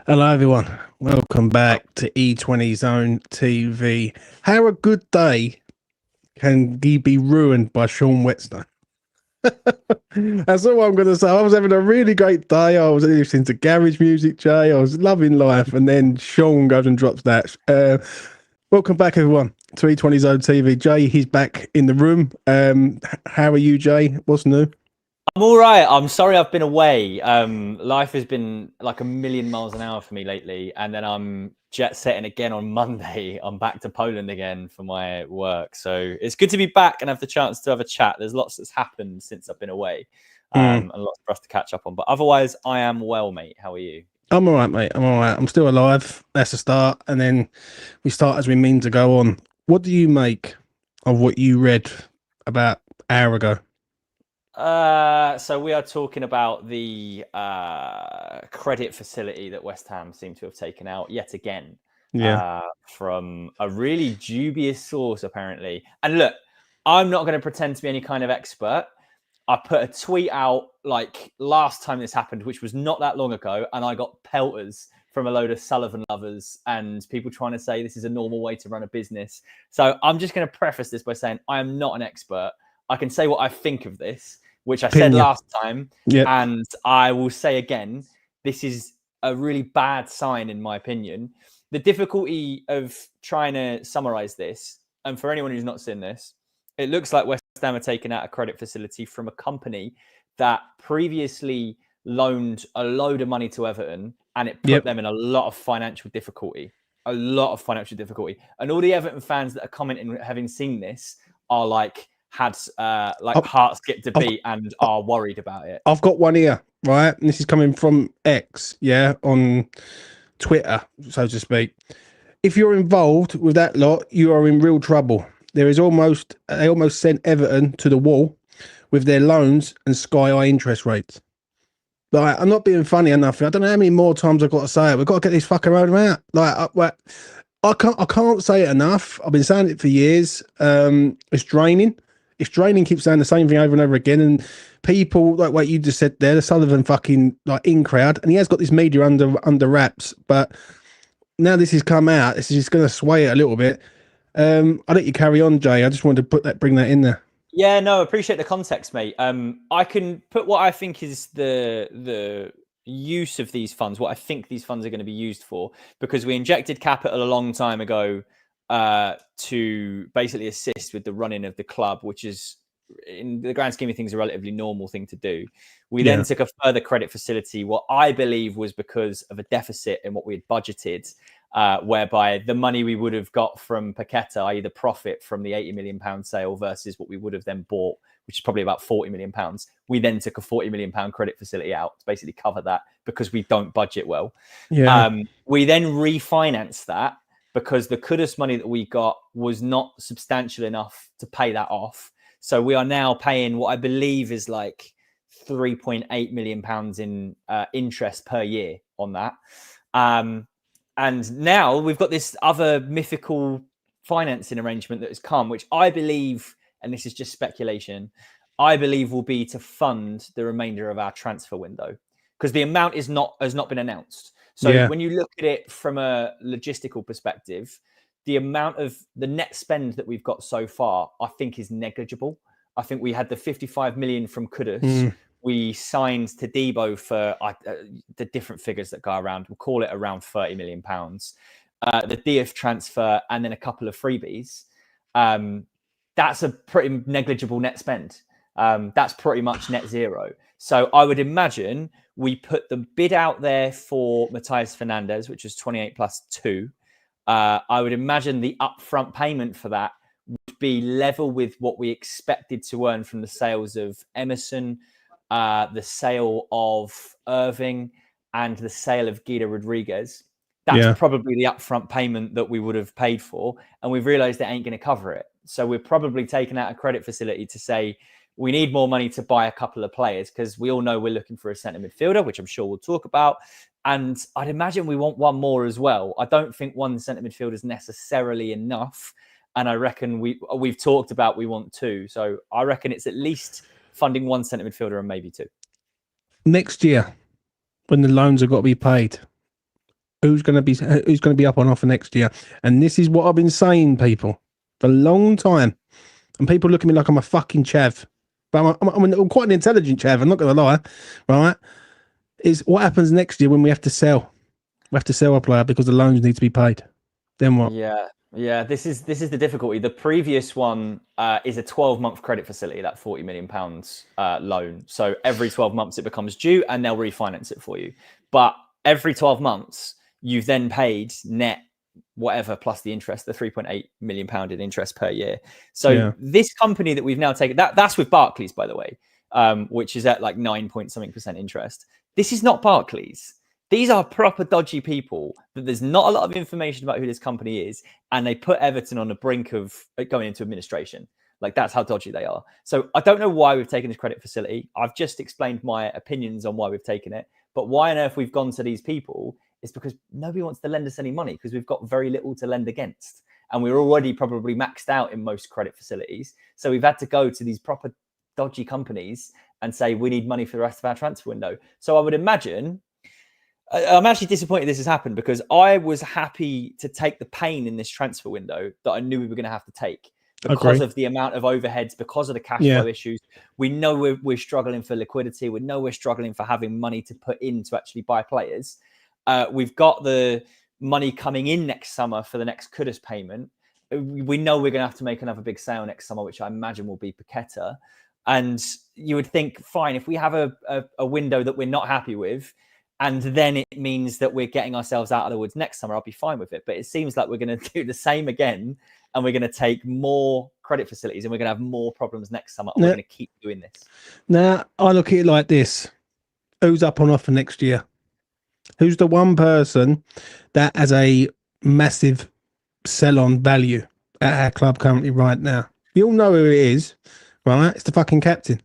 Hello, everyone. Welcome back to E20 Zone TV. How a good day can he be ruined by Sean Whetstone? That's all I'm going to say. I was having a really great day. I was listening to garage music, Jay. I was loving life. And then Sean goes and drops that. Welcome back, everyone, to E20 Zone TV. Jay, he's back in the room. How are you, Jay? What's new? I'm all right. I'm sorry I've been away. Life has been like a million miles an hour for me lately. And then I'm jet setting again on Monday. I'm back to Poland again for my work. So it's good to be back and have the chance to have a chat. There's lots that's happened since I've been away and lots for us to catch up on. But otherwise, I am well, mate. How are you? I'm all right, mate. I'm all right. I'm still alive. That's a start. And then we start as we mean to go on. What do you make of what you read about an hour ago? So we are talking about the credit facility that West Ham seem to have taken out yet again. From a really dubious source, apparently. And look, I'm not going to pretend to be any kind of expert. I put a tweet out like last time this happened, which was not that long ago, and I got pelters from a load of Sullivan lovers and people trying to say this is a normal way to run a business. So I'm just going to preface this by saying I am not an expert. I can say what I think of this, which I said last time, and I will say again, this is a really bad sign in my opinion. The difficulty of trying to summarize this, and for anyone who's not seen this, it looks like West Ham are taking out a credit facility from a company that previously loaned a load of money to Everton, and it put them in a lot of financial difficulty. And all the Everton fans that are commenting, having seen this, are like, had heart skipped a beat and are worried about it. I've got one here, right? And this is coming from X, on Twitter, so to speak. If you're involved with that lot, you are in real trouble. They almost sent Everton to the wall with their loans and sky high interest rates. Like, I'm not being funny enough. I don't know how many more times I've got to say it. We've got to get this fucker out. I can't say it enough. I've been saying it for years. It's draining. It's draining. Keep saying the same thing over and over again. And people, like what you just said there, the Sullivan fucking in crowd, and he has got this media under wraps. But now this has come out, this is just going to sway it a little bit. I'll let you carry on, Jay. I just wanted to bring that in there. Yeah, no, appreciate the context, mate. I can put what I think is the use of these funds, what I think these funds are going to be used for, because we injected capital a long time ago to basically assist with the running of the club, which is, in the grand scheme of things, a relatively normal thing to do. We then took a further credit facility, what I believe was because of a deficit in what we had budgeted, whereby the money we would have got from Paqueta, i.e. the profit from the £80 million sale versus what we would have then bought, which is probably about £40 million. We then took a £40 million credit facility out to basically cover that because we don't budget well. We then refinanced that because the Kudus money that we got was not substantial enough to pay that off. So we are now paying what I believe is like £3.8 million in interest per year on that. And now we've got this other mythical financing arrangement that has come, which I believe, and this is just speculation, I believe will be to fund the remainder of our transfer window, because the amount has not been announced. So when you look at it from a logistical perspective, the amount of the net spend that we've got so far, I think, is negligible. I think we had the 55 million from Kudus. We signed to Debo for the different figures that go around. We'll call it around £30 million. The DF transfer and then a couple of freebies. That's a pretty negligible net spend. That's pretty much net zero. So I would imagine we put the bid out there for Matthias Fernandes, which was 28 plus 2. I would imagine the upfront payment for that would be level with what we expected to earn from the sales of Emerson, the sale of Irving, and the sale of Guido Rodriguez. That's probably the upfront payment that we would have paid for. And we've realized it ain't going to cover it. So we're probably taking out a credit facility to say we need more money to buy a couple of players, because we all know we're looking for a centre midfielder, which I'm sure we'll talk about. And I'd imagine we want one more as well. I don't think one centre midfielder is necessarily enough. And I reckon we've talked about we want two. So I reckon it's at least funding one centre midfielder and maybe two. Next year, when the loans have got to be paid, who's going to be up on offer next year. And this is what I've been saying, people, for a long time. And people look at me like I'm a fucking chav. But I'm quite an intelligent chav, I'm not going to lie, right? Is what happens next year when we have to sell. We have to sell a player because the loans need to be paid. Then what? Yeah. This is the difficulty. The previous one is a 12-month credit facility, that £40 million loan. So every 12 months it becomes due, and they'll refinance it for you. But every 12 months, you've then paid net whatever plus the interest, the £3.8 million in interest per year. So this company that we've now taken, that's with Barclays, by the way, which is at like 9-point-something% interest. This is not Barclays. These are proper dodgy people that there's not a lot of information about who this company is. And they put Everton on the brink of going into administration. Like, that's how dodgy they are. So I don't know why we've taken this credit facility. I've just explained my opinions on why we've taken it. But why on earth we've gone to these people is because nobody wants to lend us any money because we've got very little to lend against. And we're already probably maxed out in most credit facilities. So we've had to go to these proper dodgy companies and say, we need money for the rest of our transfer window. So I would imagine... I'm actually disappointed this has happened because I was happy to take the pain in this transfer window that I knew we were going to have to take because of the amount of overheads, because of the cash flow issues. We know we're struggling for liquidity. We know we're struggling for having money to put in to actually buy players. We've got the money coming in next summer for the next Kudus payment. We know we're going to have to make another big sale next summer, which I imagine will be Paqueta. And you would think, fine, if we have a window that we're not happy with, and then it means that we're getting ourselves out of the woods next summer, I'll be fine with it. But it seems like we're going to do the same again, and we're going to take more credit facilities, and we're going to have more problems next summer, and we're going to keep doing this. Now, I look at it like this. Who's up on offer next year? Who's the one person that has a massive sell-on value at our club currently right now? You all know who it is, right? It's the fucking captain.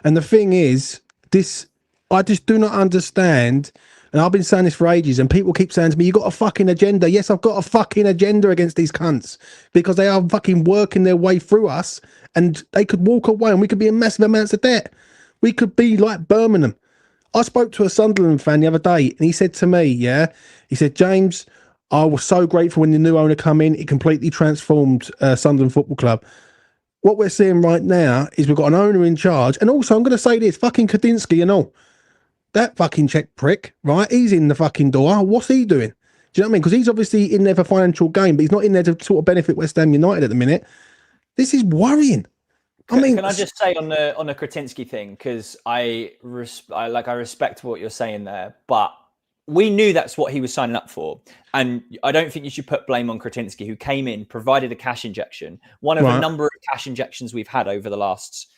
And the thing is, I just do not understand, and I've been saying this for ages, and people keep saying to me, you got a fucking agenda. Yes, I've got a fucking agenda against these cunts because they are fucking working their way through us, and they could walk away and we could be in massive amounts of debt. We could be like Birmingham. I spoke to a Sunderland fan the other day, and he said to me, he said, James, I was so grateful when the new owner come in. It completely transformed Sunderland Football Club. What we're seeing right now is we've got an owner in charge, and also I'm going to say this, fucking Kadinsky and all. That fucking Czech prick, right? He's in the fucking door. What's he doing? Do you know what I mean? Because he's obviously in there for financial gain, but he's not in there to sort of benefit West Ham United at the minute. This is worrying. Can I just say on the Kretinsky thing, because I respect what you're saying there, but we knew that's what he was signing up for, and I don't think you should put blame on Kretinsky, who came in, provided a cash injection, one of a number of cash injections we've had over the last,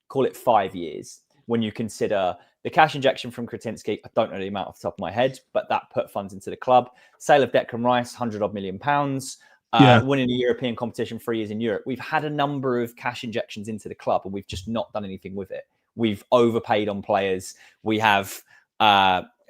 call it 5 years, when you consider the cash injection from Kretinsky. I don't know the amount off the top of my head, but that put funds into the club. Sale of Declan Rice, £100 million. Winning a European competition 3 years in Europe. We've had a number of cash injections into the club, and we've just not done anything with it. We've overpaid on players. We have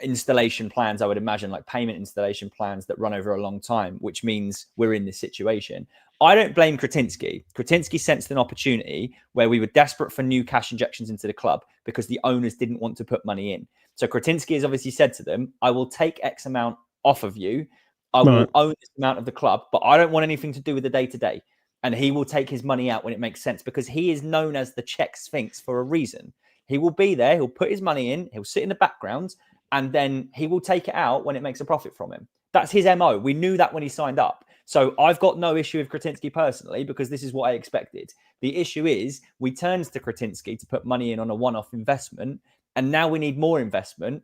installation plans, I would imagine, like payment installation plans that run over a long time, which means we're in this situation. I don't blame Kretinsky. Kretinsky sensed an opportunity where we were desperate for new cash injections into the club because the owners didn't want to put money in. So Kretinsky has obviously said to them, I will take X amount off of you. I will own this amount of the club, but I don't want anything to do with the day-to-day. And he will take his money out when it makes sense, because he is known as the Czech Sphinx for a reason. He will be there. He'll put his money in. He'll sit in the background, and then he will take it out when it makes a profit from him. That's his MO. We knew that when he signed up. So I've got no issue with Kretinsky personally, because this is what I expected. The issue is we turned to Kretinsky to put money in on a one-off investment, and now we need more investment.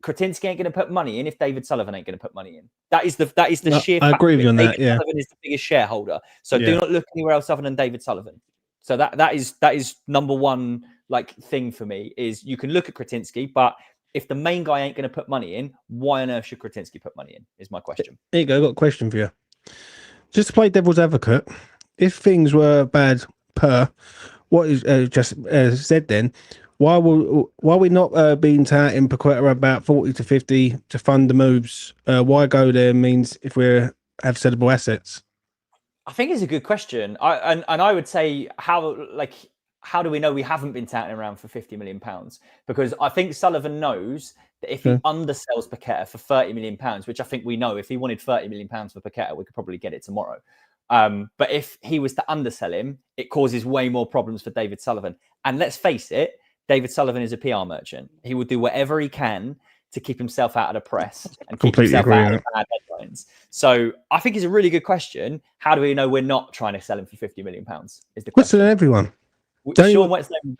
Kretinsky ain't going to put money in if David Sullivan ain't going to put money in. That is the sheer fact. I agree with you on that. David Sullivan is the biggest shareholder, so do not look anywhere else other than David Sullivan. So that is number one thing for me, is you can look at Kretinsky, but if the main guy ain't going to put money in, why on earth should Kretinsky put money in? Is my question. There you go. I've got a question for you. Just to play devil's advocate, if things were bad per what is just said, then why we not being touting Paqueta about 40 to 50 to fund the moves? Why go there means if we have sellable assets? I think it's a good question. I would say how do we know we haven't been touting around for £50 million? Because I think Sullivan knows that if he undersells Paqueta for £30 million, which I think we know, if he wanted £30 million for Paqueta, we could probably get it tomorrow. But if he was to undersell him, it causes way more problems for David Sullivan. And let's face it, David Sullivan is a PR merchant. He will do whatever he can to keep himself out of the press and keep himself out of bad headlines. So I think it's a really good question. How do we know we're not trying to sell him for £50 million? Is the question. Listen, everyone. Sean Whetstone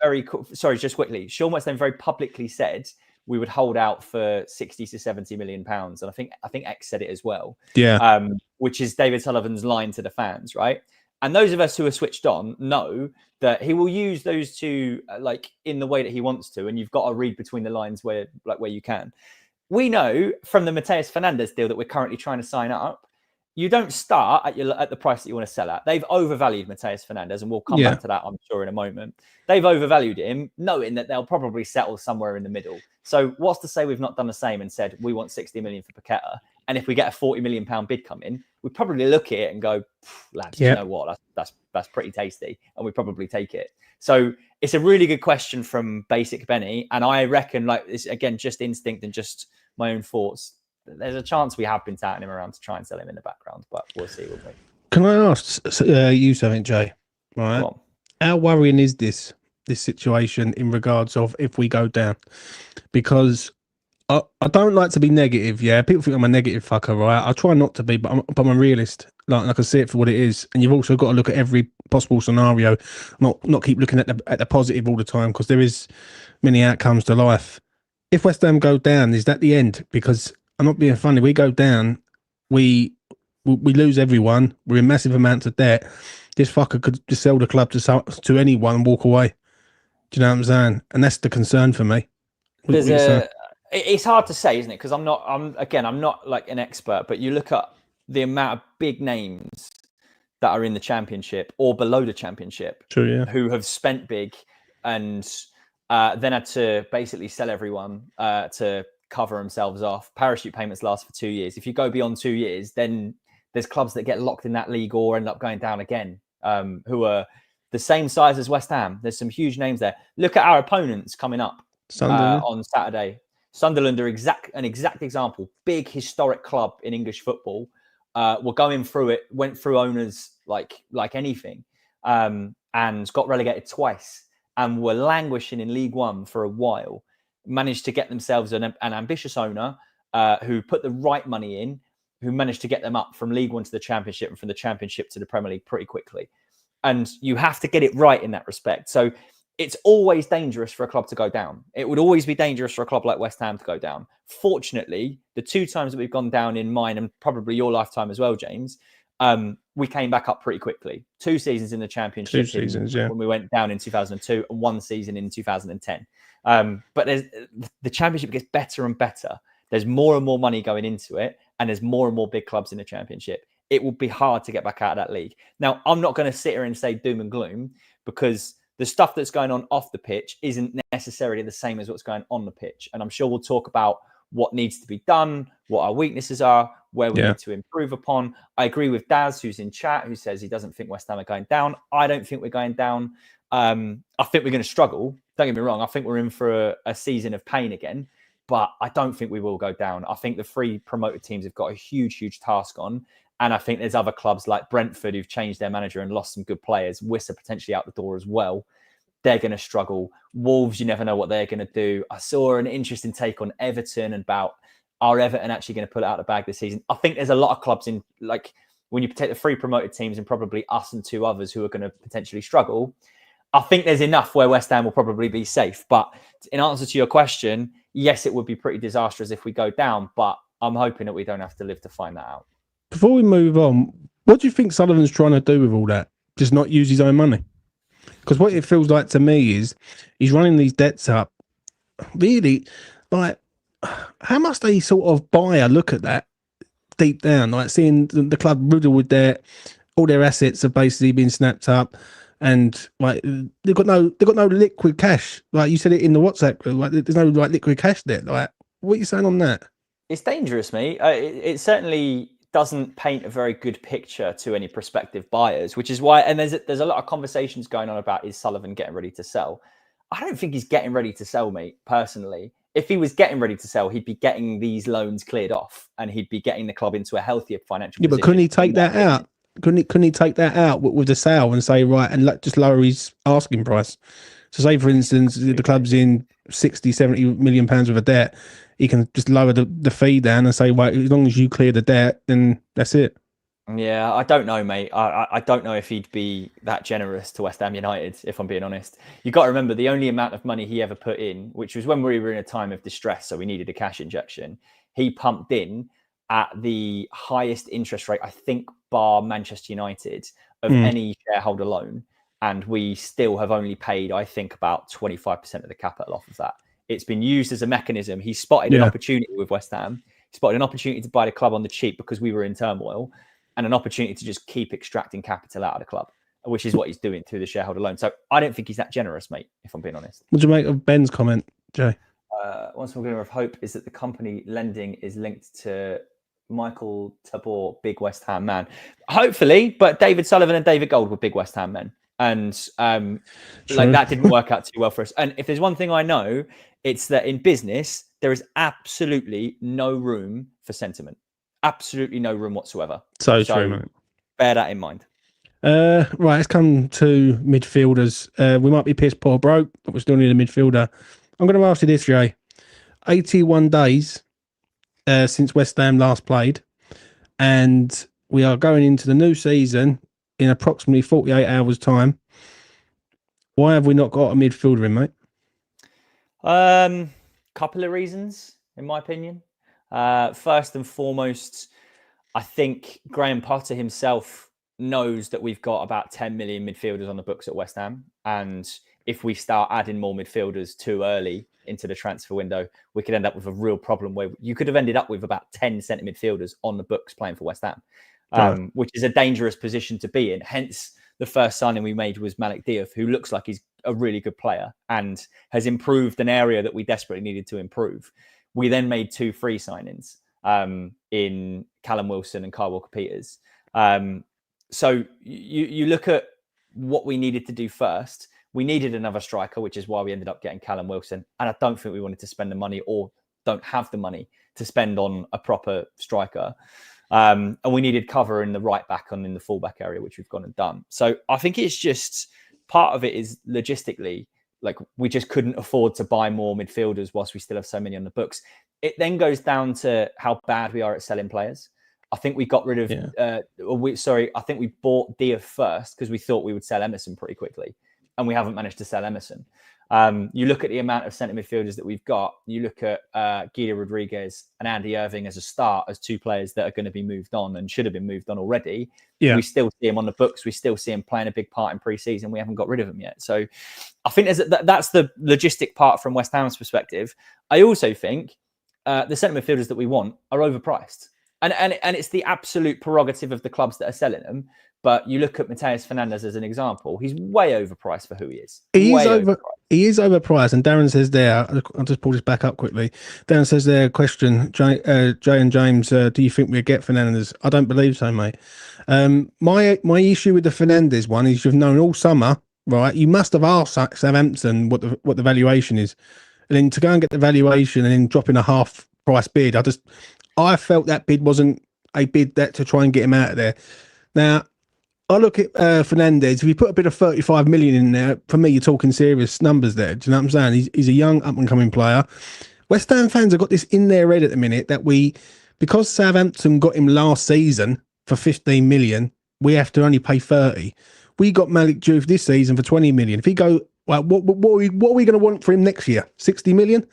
just quickly. Sean Whetstone very publicly said we would hold out for 60 to 70 million pounds, and I think X said it as well. Yeah. Which is David Sullivan's line to the fans, right? And those of us who are switched on know that he will use those two like in the way that he wants to, and you've got to read between the lines where you can. We know from the Mateus Fernandes deal that we're currently trying to sign up, you don't start at the price that you want to sell at. They've overvalued Mateus Fernandes, and we'll come back to that, I'm sure, in a moment. They've overvalued him, knowing that they'll probably settle somewhere in the middle. So what's to say we've not done the same and said we want 60 million for Paqueta, and if we get a £40 million bid come in, we probably look at it and go, lads, you know what? That's pretty tasty, and we probably take it. So it's a really good question from Basic Benny, and I reckon, like, it's again just instinct and just my own thoughts. There's a chance we have been touting him around to try and sell him in the background, but we'll see, won't we? Can I ask you something, Jay? All right. How worrying is this situation in regards of if we go down? Because I don't like to be negative. Yeah, people think I'm a negative fucker, right? I try not to be, but I'm a realist. Like I can see it for what it is, and you've also got to look at every possible scenario, not keep looking at the positive all the time, because there is many outcomes to life. If West Ham go down, is that the end? Because I'm not being funny. We go down, we lose everyone. We're in massive amounts of debt. This fucker could just sell the club to anyone and walk away. Do you know what I'm saying? And that's the concern for me. It's hard to say, isn't it? Because I'm not like an expert, but you look at the amount of big names that are in the Championship or below the Championship, who have spent big and then had to basically sell everyone to cover themselves off. Parachute payments last for 2 years. If you go beyond 2 years, then there's clubs that get locked in that league or end up going down again, who are the same size as West Ham. There's some huge names there. Look at our opponents coming up on Saturday. Sunderland are an exact example. Big historic club in English football. Were going through it, went through owners like anything, and got relegated twice, and were languishing in League One for a while. Managed to get themselves an ambitious owner who put the right money in, who managed to get them up from League One to the Championship and from the Championship to the Premier League pretty quickly. And you have to get it right in that respect. So it's always dangerous for a club to go down. It would always be dangerous for a club like West Ham to go down. Fortunately, the 2 times that we've gone down in mine and probably your lifetime as well, James, we came back up pretty quickly. 2 seasons in the Championship when we went down in 2002 and 1 season in 2010. But the Championship gets better and better. There's more and more money going into it, and there's more and more big clubs in the Championship. It will be hard to get back out of that league. Now, I'm not going to sit here and say doom and gloom, because the stuff that's going on off the pitch isn't necessarily the same as what's going on the pitch. And I'm sure we'll talk about what needs to be done, what our weaknesses are, where we need to improve upon. I agree with Daz, who's in chat, who says he doesn't think West Ham are going down. I don't think we're going down. I think we're going to struggle. Don't get me wrong. I think we're in for a season of pain again, but I don't think we will go down. I think the 3 promoted teams have got a huge, huge task on. And I think there's other clubs like Brentford who've changed their manager and lost some good players. Wissa potentially out the door as well. They're going to struggle. Wolves, you never know what they're going to do. I saw an interesting take on Everton about, are Everton actually going to pull it out of the bag this season? I think there's a lot of clubs in, like, when you take the 3 promoted teams and probably us and 2 others who are going to potentially struggle, I think there's enough where West Ham will probably be safe. But in answer to your question, yes, it would be pretty disastrous if we go down, but I'm hoping that we don't have to live to find that out. Before we move on, what do you think Sullivan's trying to do with all that? Just not use his own money? Because what it feels like to me is he's running these debts up. Really, like, how must they sort of buy a look at that deep down? Like, seeing the club riddled with all their assets have basically been snapped up, and like they've got no liquid cash. Like you said it in the WhatsApp group, like there's no like liquid cash there. Like, what are you saying on that? It's dangerous, mate. It certainly doesn't paint a very good picture to any prospective buyers, which is why, and there's a lot of conversations going on about, is Sullivan getting ready to sell? I don't think he's getting ready to sell, mate, personally. if he was getting ready to sell, he'd be getting these loans cleared off, and he'd be getting the club into a healthier financial position. But couldn't he take that out? Couldn't he take that out with the sale and say, right, and just lower his asking price? So say, for instance, the club's in 60, 70 million pounds worth of debt, he can just lower the fee down and say, right, as long as you clear the debt, then that's it. Yeah, I don't know, mate. I don't know if he'd be that generous to West Ham United, if I'm being honest. You've got to remember the only amount of money he ever put in, which was when we were in a time of distress, so we needed a cash injection. He pumped in at the highest interest rate, I think, bar Manchester United, of any shareholder loan. And we still have only paid, I think, about 25% of the capital off of that. It's been used as a mechanism. He spotted an opportunity with West Ham. He spotted an opportunity to buy the club on the cheap because we were in turmoil, and an opportunity to just keep extracting capital out of the club, which is what he's doing through the shareholder loan. So I don't think he's that generous, mate, if I'm being honest. What do you make of Ben's comment, Jay? One small glimmer of hope is that the company lending is linked to Michael Tabor, big West Ham man. Hopefully, but David Sullivan and David Gold were big West Ham men. And that didn't work out too well for us. And if there's one thing I know, it's that in business, there is absolutely no room for sentiment. Absolutely no room whatsoever. So true, mate. Bear that in mind. Right, let's come to midfielders. We might be piss poor broke, but we still need a midfielder. I'm going to ask you this, Jay. 81 days since West Ham last played, and we are going into the new season in approximately 48 hours' time. Why have we not got a midfielder in, mate? Couple of reasons, in my opinion. First and foremost, I think Graham Potter himself knows that we've got about 10 million midfielders on the books at West Ham. And if we start adding more midfielders too early into the transfer window, we could end up with a real problem where you could have ended up with about 10 centre midfielders on the books playing for West Ham, which is a dangerous position to be in. Hence, the first signing we made was Malik Diouf, who looks like he's a really good player and has improved an area that we desperately needed to improve. We then made 2 free signings in Callum Wilson and Kyle Walker-Peters. So you look at what we needed to do first. We needed another striker, which is why we ended up getting Callum Wilson. And I don't think we wanted to spend the money, or don't have the money to spend on a proper striker. And we needed cover in the right back and in the fullback area, which we've gone and done. So I think it's just part of it is logistically, like we just couldn't afford to buy more midfielders whilst we still have so many on the books. It then goes down to how bad we are at selling players. I think we got rid of, I think we bought Diouf first because we thought we would sell Emerson pretty quickly, and we haven't managed to sell Emerson. You look at the amount of centre midfielders that we've got, you look at Guido Rodriguez and Andy Irving as a start, as 2 players that are going to be moved on and should have been moved on already. Yeah. We still see him on the books. We still see him playing a big part in pre-season. We haven't got rid of him yet. So I think that's the logistic part from West Ham's perspective. I also think the centre midfielders that we want are overpriced. And it's the absolute prerogative of the clubs that are selling them. But you look at Mateus Fernandes as an example; he's way overpriced for who he is. He is overpriced. And Darren says there, I'll just pull this back up quickly. Darren says there, question, Jay and James, do you think we'll get Fernandes? I don't believe so, mate. My issue with the Fernandes one is you've known all summer, right? You must have asked Southampton what the valuation is, and then to go and get the valuation and then drop in a half price bid. I felt that bid wasn't a bid that to try and get him out of there. Now, I look at Fernandes. If you put a bit of 35 million in there, for me, you're talking serious numbers there. Do you know what I'm saying? He's a young, up-and-coming player. West Ham fans have got this in their head at the minute that because Southampton got him last season for 15 million, we have to only pay 30. We got Malik Diouf this season for 20 million. If he go, well, what are we going to want for him next year? 60 million?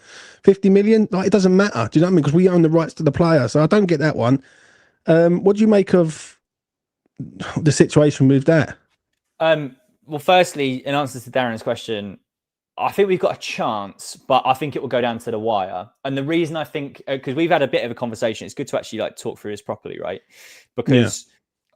50 million? Like, it doesn't matter. Do you know what I mean? Because we own the rights to the player. So I don't get that one. What do you make of the situation with that? Well, firstly, in answer to Darren's question, I think we've got a chance, but I think it will go down to the wire. And the reason I think, because we've had a bit of a conversation, it's good to actually talk through this properly, right? Because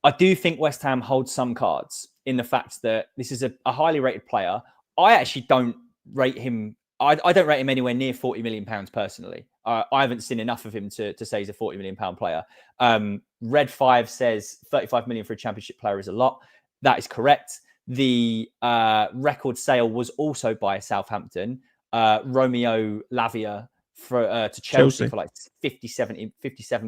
I do think West Ham holds some cards in the fact that this is a highly rated player. I actually don't rate him. I don't rate him anywhere near £40 million personally. I haven't seen enough of him to say he's a £40 million player. Red 5 says 35 million for a championship player is a lot. That is correct. The record sale was also by Southampton. Romeo Lavia to Chelsea for like 57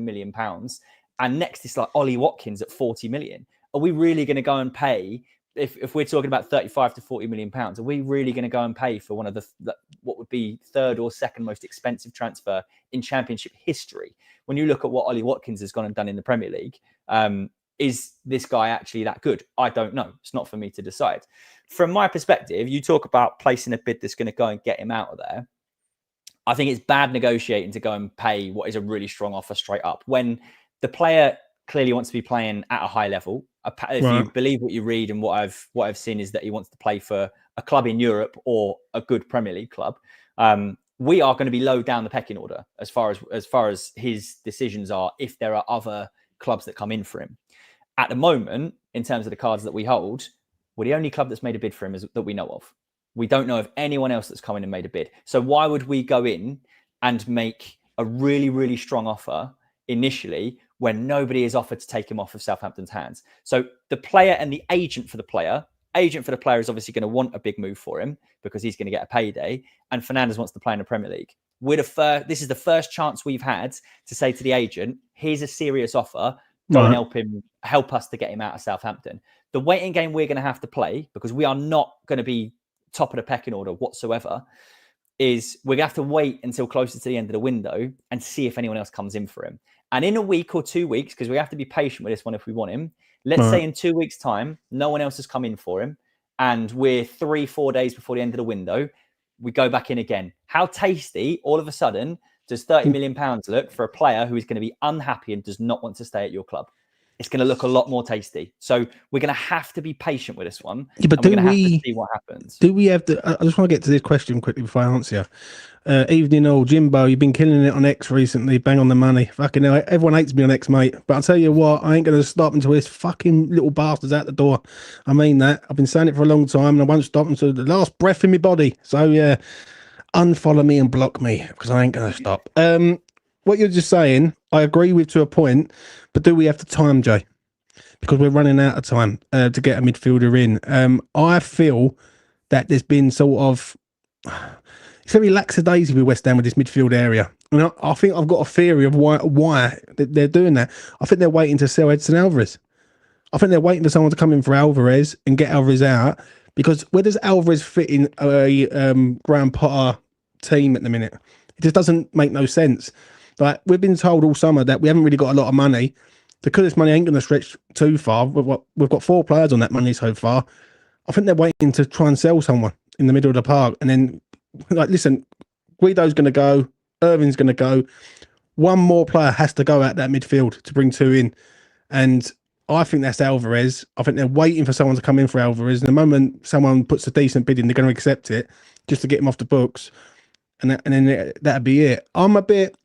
million pounds, and next it's like Ollie Watkins at 40 million. Are we really going to go and pay, if we're talking about 35 to 40 million pounds, are we really going to go and pay for one of what would be third or second most expensive transfer in Championship history? When you look at what Ollie Watkins has gone and done in the Premier League, is this guy actually that good? I don't know. It's not for me to decide. From my perspective, you talk about placing a bid that's going to go and get him out of there. I think it's bad negotiating to go and pay what is a really strong offer straight up when the player clearly wants to be playing at a high level. If you believe what you read, and what I've seen is that he wants to play for a club in Europe or a good Premier League club. We are going to be low down the pecking order as far as his decisions are, if there are other clubs that come in for him. At the moment, in terms of the cards that we hold, we're the only club that's made a bid for him that we know of. We don't know of anyone else that's come in and made a bid. So why would we go in and make a really, really strong offer initially when nobody is offered to take him off of Southampton's hands? So the player and the agent for the player is obviously going to want a big move for him because he's going to get a payday, and Fernandes wants to play in the Premier League. This is the first chance we've had to say to the agent, here's a serious offer, go and help us to get him out of Southampton. The waiting game we're going to have to play, because we are not going to be top of the pecking order whatsoever, is we're going to have to wait until closer to the end of the window and see if anyone else comes in for him. And in a week or 2 weeks, because we have to be patient with this one if we want him, let's say in 2 weeks' time, no one else has come in for him, and we're 3-4 days before the end of the window, we go back in again. How tasty, all of a sudden, does £30 million look for a player who is going to be unhappy and does not want to stay at your club? It's going to look a lot more tasty. So we're going to have to be patient with this one. Yeah, but we're going to have to see what happens. Do we have to? I just want to get to this question quickly before I answer you. Evening all, Jimbo, you've been killing it on X recently. Bang on the money. Fucking hell, everyone hates me on X, mate. But I'll tell you what, I ain't going to stop until this fucking little bastard's out the door. I mean that. I've been saying it for a long time, and I won't stop until the last breath in my body. So yeah, unfollow me and block me, because I ain't going to stop. What you're just saying, I agree with to a point, but do we have the time, Jay? Because we're running out of time to get a midfielder in. I feel that there's been sort of, it's going to be lackadaisy with West Ham with this midfield area. And I think I've got a theory of why they're doing that. I think they're waiting to sell Edson Alvarez. I think they're waiting for someone to come in for Alvarez and get Alvarez out, because where does Alvarez fit in a Graham Potter team at the minute? It just doesn't make no sense. Like, we've been told all summer that we haven't really got a lot of money. Because this money ain't going to stretch too far. We've got 4 players on that money so far. I think they're waiting to try and sell someone in the middle of the park. And then, like, listen, Guido's going to go. Irving's going to go. One more player has to go out that midfield to bring 2 in. And I think that's Alvarez. I think they're waiting for someone to come in for Alvarez. And the moment someone puts a decent bid in, they're going to accept it just to get him off the books. And then that'd be it. I'm a bit...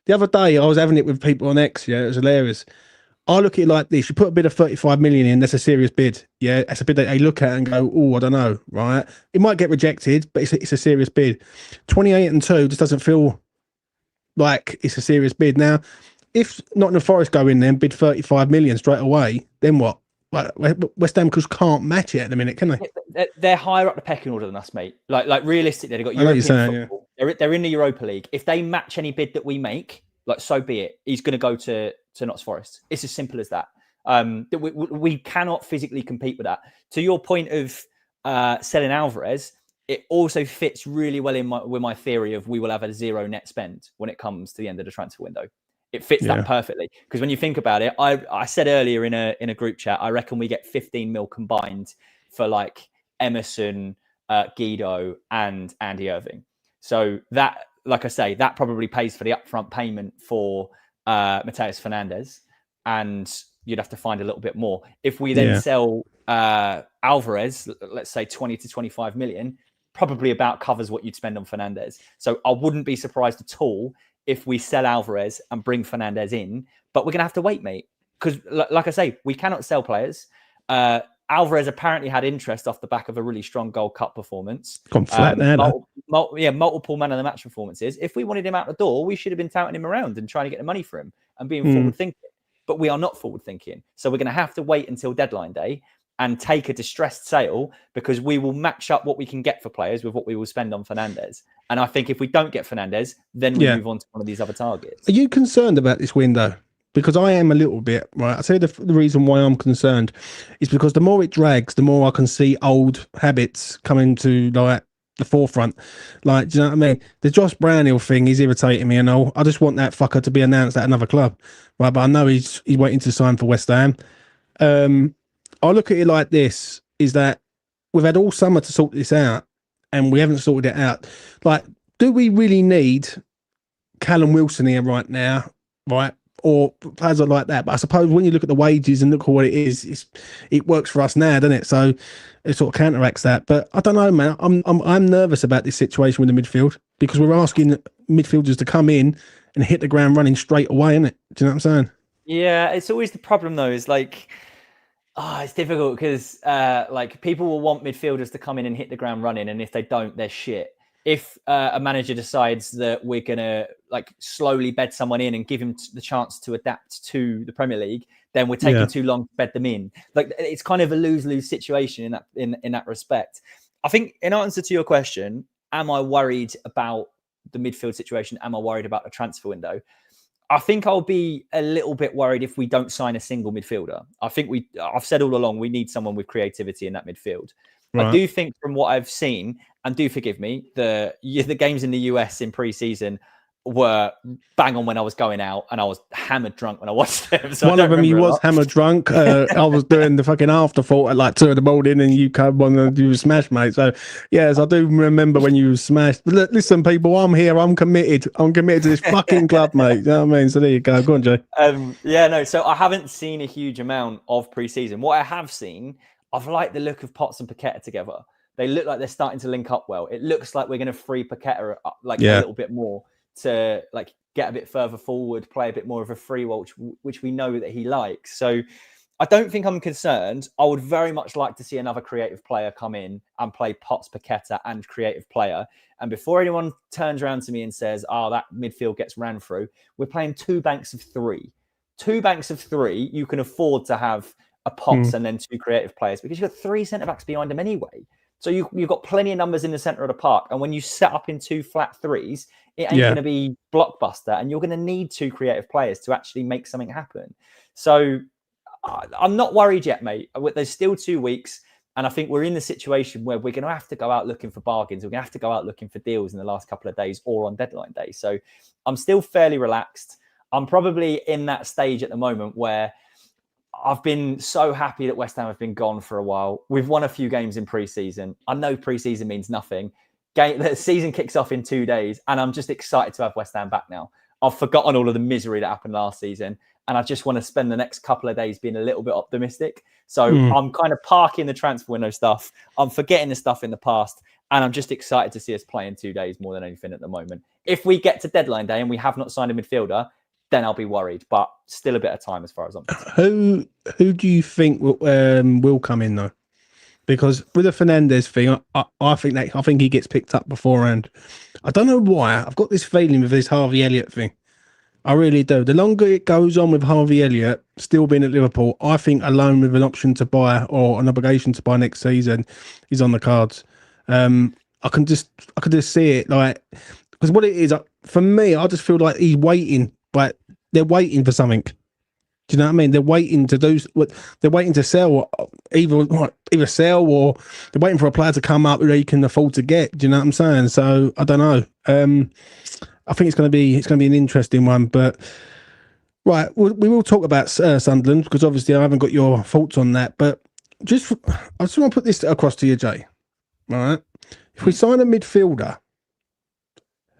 The other day, I was having it with people on X. Yeah, it was hilarious. I look at it like this: you put a bid of 35 million in, that's a serious bid. Yeah, that's a bid that they look at and go, "Oh, I don't know." Right? It might get rejected, but it's a serious bid. 28 and 2 just doesn't feel like it's a serious bid. Now, if Nottingham Forest go in there and bid 35 million straight away, then what? Like, West Ham can't match it at the minute, can they? They're higher up the pecking order than us, mate. Like realistically, they've got European football. Yeah. They're in the Europa League. If they match any bid that we make, like, so be it. He's going to go to Notts Forest. It's as simple as that. We cannot physically compete with that. To your point of selling Alvarez, it also fits really well with my theory of we will have a 0 net spend when it comes to the end of the transfer window. It fits that perfectly, because when you think about it, I said earlier in a group chat, I reckon we get 15 mil combined for like Emerson, Guido, and Andy Irving. So that, like I say, that probably pays for the upfront payment for Mateus Fernandes, and you'd have to find a little bit more. If we then sell Alvarez, let's say 20 to 25 million, probably about covers what you'd spend on Fernandes. So I wouldn't be surprised at all if we sell Alvarez and bring Fernandes in, but we're going to have to wait, mate. Because like I say, we cannot sell players. Alvarez apparently had interest off the back of a really strong Gold Cup performance. Gone flat there, multiple man of the match performances. If we wanted him out the door, we should have been touting him around and trying to get the money for him and being forward thinking. But we are not forward thinking. So we're going to have to wait until deadline day. and take a distressed sale because we will match up what we can get for players with what we will spend on Fernandes. And I think if we don't get Fernandes, then we move on to one of these other targets. Are you concerned about this window? Because I am a little bit, right? I say the reason why I'm concerned is because the more it drags, the more I can see old habits coming to like the forefront. Like, do you know what I mean? The Josh Brownhill thing is irritating me and all. I just want that fucker to be announced at another club. Right, but I know he's waiting to sign for West Ham. I look at it like this, is that we've had all summer to sort this out and we haven't sorted it out. Like, do we really need Callum Wilson here right now, right? Or players are like that. But I suppose when you look at the wages and look at what it is, it works for us now, doesn't it? So it sort of counteracts that. But I don't know, man. I'm nervous about this situation with the midfield because we're asking midfielders to come in and hit the ground running straight away, isn't it? Do you know what I'm saying? Yeah, it's always the problem though, is like, it's difficult because like people will want midfielders to come in and hit the ground running, and if they don't, they're shit. If a manager decides that we're going to like slowly bed someone in and give him the chance to adapt to the Premier League, then we're taking too long to bed them in. Like, it's kind of a lose-lose situation in that respect. I think in answer to your question, am I worried about the midfield situation? Am I worried about the transfer window? I think I'll be a little bit worried if we don't sign a single midfielder. I've said all along, we need someone with creativity in that midfield. Right. I do think from what I've seen, and do forgive me, the games in the US in pre-season were bang on when I was going out, and I was hammered drunk when I watched them. So one of them, you was hammered drunk. I was doing the fucking afterthought at like 2 a.m, and you come on and you were smashed, mate. So yes, I do remember when you were smashed. But listen, people, I'm here. I'm committed. I'm committed to this fucking club, mate. You know what I mean? So there you go. Go on, Jay. So I haven't seen a huge amount of pre-season. What I have seen, I've liked the look of Potts and Paqueta together. They look like they're starting to link up well. It looks like we're going to free Paqueta up, a little bit more to like get a bit further forward, play a bit more of a free role, which we know that he likes. So I don't think I'm concerned. I would very much like to see another creative player come in and play Potts, Paqueta and creative player. And before anyone turns around to me and says, that midfield gets ran through, we're playing 2 banks of 3. 2 banks of 3, you can afford to have a Potts and then 2 creative players because you've got 3 centre-backs behind them anyway. So you've got plenty of numbers in the centre of the park. And when you set up in 2 flat 3s, it ain't going to be blockbuster. And you're going to need 2 creative players to actually make something happen. So I'm not worried yet, mate. There's still 2 weeks. And I think we're in the situation where we're going to have to go out looking for bargains. We're going to have to go out looking for deals in the last couple of days or on deadline day. So I'm still fairly relaxed. I'm probably in that stage at the moment where I've been so happy that West Ham have been gone for a while. We've won a few games in pre-season. I know pre-season means nothing. The season kicks off in 2 days, and I'm just excited to have West Ham back now. I've forgotten all of the misery that happened last season, and I just want to spend the next couple of days being a little bit optimistic. So I'm kind of parking the transfer window stuff. I'm forgetting the stuff in the past, and I'm just excited to see us play in 2 days more than anything at the moment. If we get to deadline day and we have not signed a midfielder, then I'll be worried, but still a bit of time as far as I'm concerned. Who do you think will come in though? Because with the Fernandes thing, I think he gets picked up beforehand. I don't know why. I've got this feeling with this Harvey Elliott thing. I really do. The longer it goes on with Harvey Elliott still being at Liverpool, I think a loan with an option to buy or an obligation to buy next season is on the cards. I can just see it, like, because what it is for me, I just feel like he's waiting. But they're waiting for something. Do you know what I mean? They're waiting to do what they're waiting to sell, either sell or they're waiting for a player to come up who they can afford to get. Do you know what I'm saying? So I don't know. I think it's going to be an interesting one. But right, we will talk about Sunderland because obviously I haven't got your thoughts on that. But I just want to put this across to you, Jay. All right, if we sign a midfielder,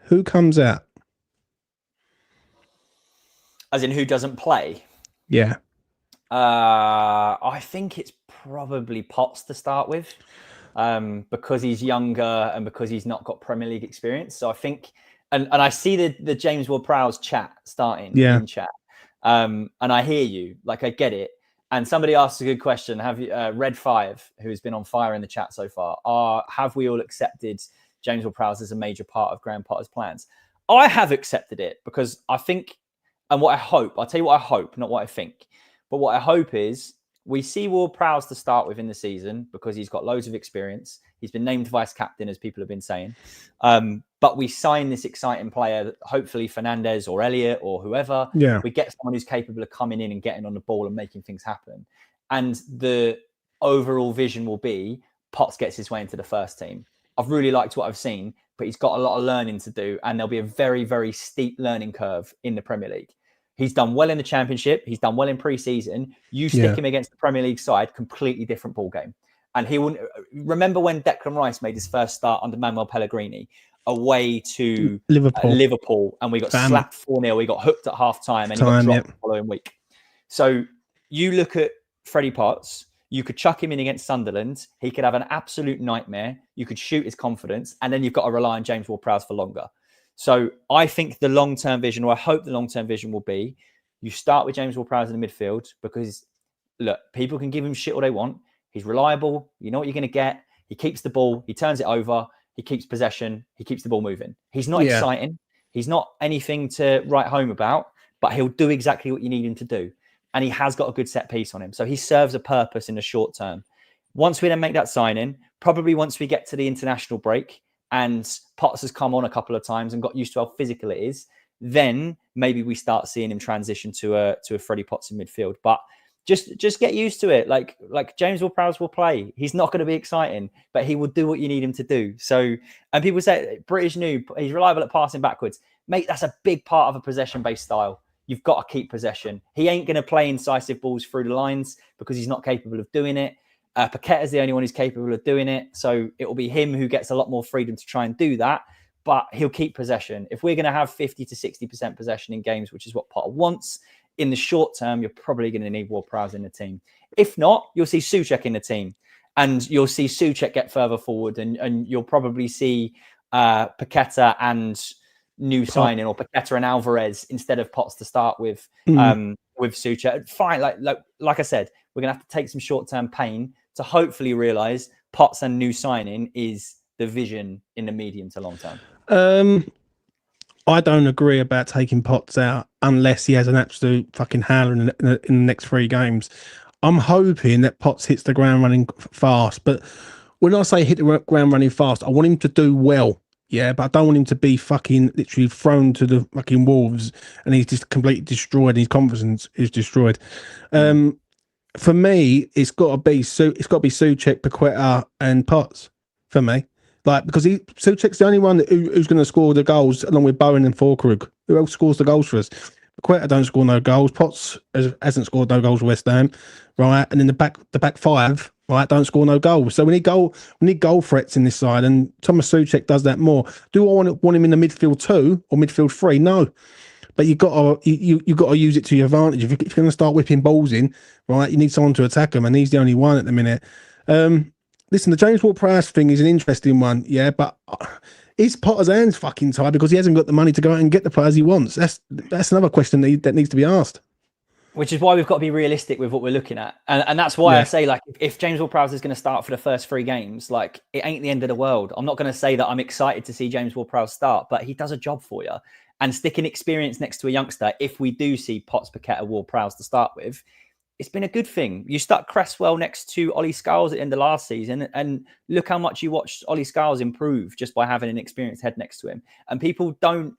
who comes out? As in who doesn't play? Yeah. I think it's probably Potts to start with because he's younger and because he's not got Premier League experience. So I think, and I see the James Ward-Prowse chat starting in chat. And I hear you, like I get it. And somebody asked a good question. Have you, Red 5, who's been on fire in the chat so far, have we all accepted James Ward-Prowse as a major part of Graham Potter's plans? I have accepted it because I think, and what I hope, I'll tell you what I hope, not what I think. But what I hope is We see Ward-Prowse to start with in the season because he's got loads of experience. He's been named vice captain, as people have been saying. But we sign this exciting player, hopefully Fernandes or Elliott or whoever. Yeah. We get someone who's capable of coming in and getting on the ball and making things happen. And the overall vision will be Potts gets his way into the first team. I've really liked what I've seen, but he's got a lot of learning to do. And there'll be a very, very steep learning curve in the Premier League. He's done well in the Championship. He's done well in pre-season. You stick him against the Premier League side, completely different ball game. And he will remember when Declan Rice made his first start under Manuel Pellegrini away to Liverpool, and we got slapped 4-0. We got hooked at half time, and he got dropped the following week. So you look at Freddie Potts. You could chuck him in against Sunderland. He could have an absolute nightmare. You could shoot his confidence, and then you've got to rely on James Ward-Prowse for longer. So I think the long-term vision, or I hope the long-term vision will be, you start with James Ward-Prowse in the midfield because, look, people can give him shit all they want. He's reliable. You know what you're going to get. He keeps the ball. He turns it over. He keeps possession. He keeps the ball moving. He's not exciting. He's not anything to write home about, but he'll do exactly what you need him to do. And he has got a good set piece on him. So he serves a purpose in the short term. Once we then make that signing, probably once we get to the international break, and Potts has come on a couple of times and got used to how physical it is, then maybe we start seeing him transition to a Freddie Potts in midfield. But just get used to it. Like James Ward-Prowse will play. He's not going to be exciting, but he will do what you need him to do. So, and people say British noob, he's reliable at passing backwards. Mate, that's a big part of a possession-based style. You've got to keep possession. He ain't going to play incisive balls through the lines because he's not capable of doing it. Paqueta's the only one who's capable of doing it. So it will be him who gets a lot more freedom to try and do that, but he'll keep possession. If we're going to have 50 to 60% possession in games, which is what Potter wants, in the short term, you're probably going to need Ward-Prowse in the team. If not, you'll see Souček in the team, and you'll see Souček get further forward, and you'll probably see Paqueta and new signing, or Paqueta and Alvarez instead of Potts to start with Souček. Fine, like I said, we're going to have to take some short-term pain to hopefully realise Potts and new signing is the vision in the medium to long term. I don't agree about taking Potts out unless he has an absolute fucking howler in the next 3 games. I'm hoping that Potts hits the ground running fast, but when I say hit the ground running fast, I want him to do well. Yeah, but I don't want him to be fucking literally thrown to the fucking wolves and he's just completely destroyed and his confidence is destroyed. For me, it's got to be Souček, Paqueta, and Potts for me. Like, because Souček's the only one who's going to score the goals along with Bowen and Forkrug. Who else scores the goals for us? Paqueta don't score no goals. Potts hasn't scored no goals for West Ham, right? And then the back 5, right, don't score no goals. So we need goal threats in this side, and Thomas Souček does that more. Do I want him in the midfield 2 or midfield 3? No. But you got to use it to your advantage. If you're going to start whipping balls in, right, you need someone to attack them, and he's the only one at the minute. Listen, the James Ward-Prowse thing is an interesting one, yeah, but is Potter's hands fucking tied because he hasn't got the money to go out and get the players he wants? That's another question that needs to be asked. Which is why we've got to be realistic with what we're looking at. And that's why I say, like, if James Ward-Prowse is going to start for the first 3 games, like, it ain't the end of the world. I'm not going to say that I'm excited to see James Ward-Prowse start, but he does a job for you. And sticking experience next to a youngster, if we do see Potts, Paqueta, Ward-Prowse to start with, it's been a good thing. You stuck Cresswell next to Ollie Scholes at the end of last season, and look how much you watched Ollie Scholes improve just by having an experienced head next to him. And people don't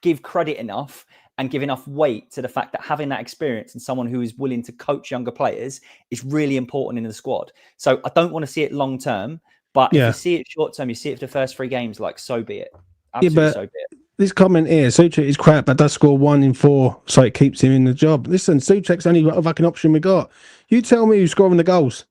give credit enough and give enough weight to the fact that having that experience and someone who is willing to coach younger players is really important in the squad. So I don't want to see it long term, but if you see it short term, you see it for the first 3 games, like, so be it. Absolutely, so be it. This comment here, Souček is crap, but does score 1 in 4, so it keeps him in the job. Listen, Souček's only a fucking option we got. You tell me who's scoring the goals.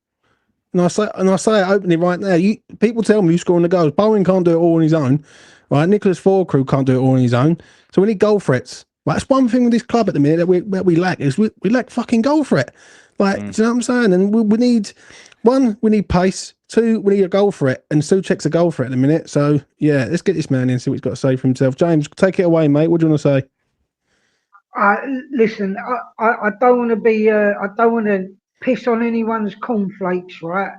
And I say it openly right now. People tell me who's scoring the goals. Bowen can't do it all on his own. Right? Nicholas Forkrug can't do it all on his own. So we need goal threats. Right? That's one thing with this club at the minute that we lack is we lack fucking goal threat. Like, do you know what I'm saying? And we need, 1, we need pace. 2, we need a goal threat, and Souček's a goal threat at the minute. So yeah, let's get this man in and see what he's got to say for himself. James, take it away, mate. What do you want to say? Listen, I don't want to be, I don't want to piss on anyone's cornflakes, right?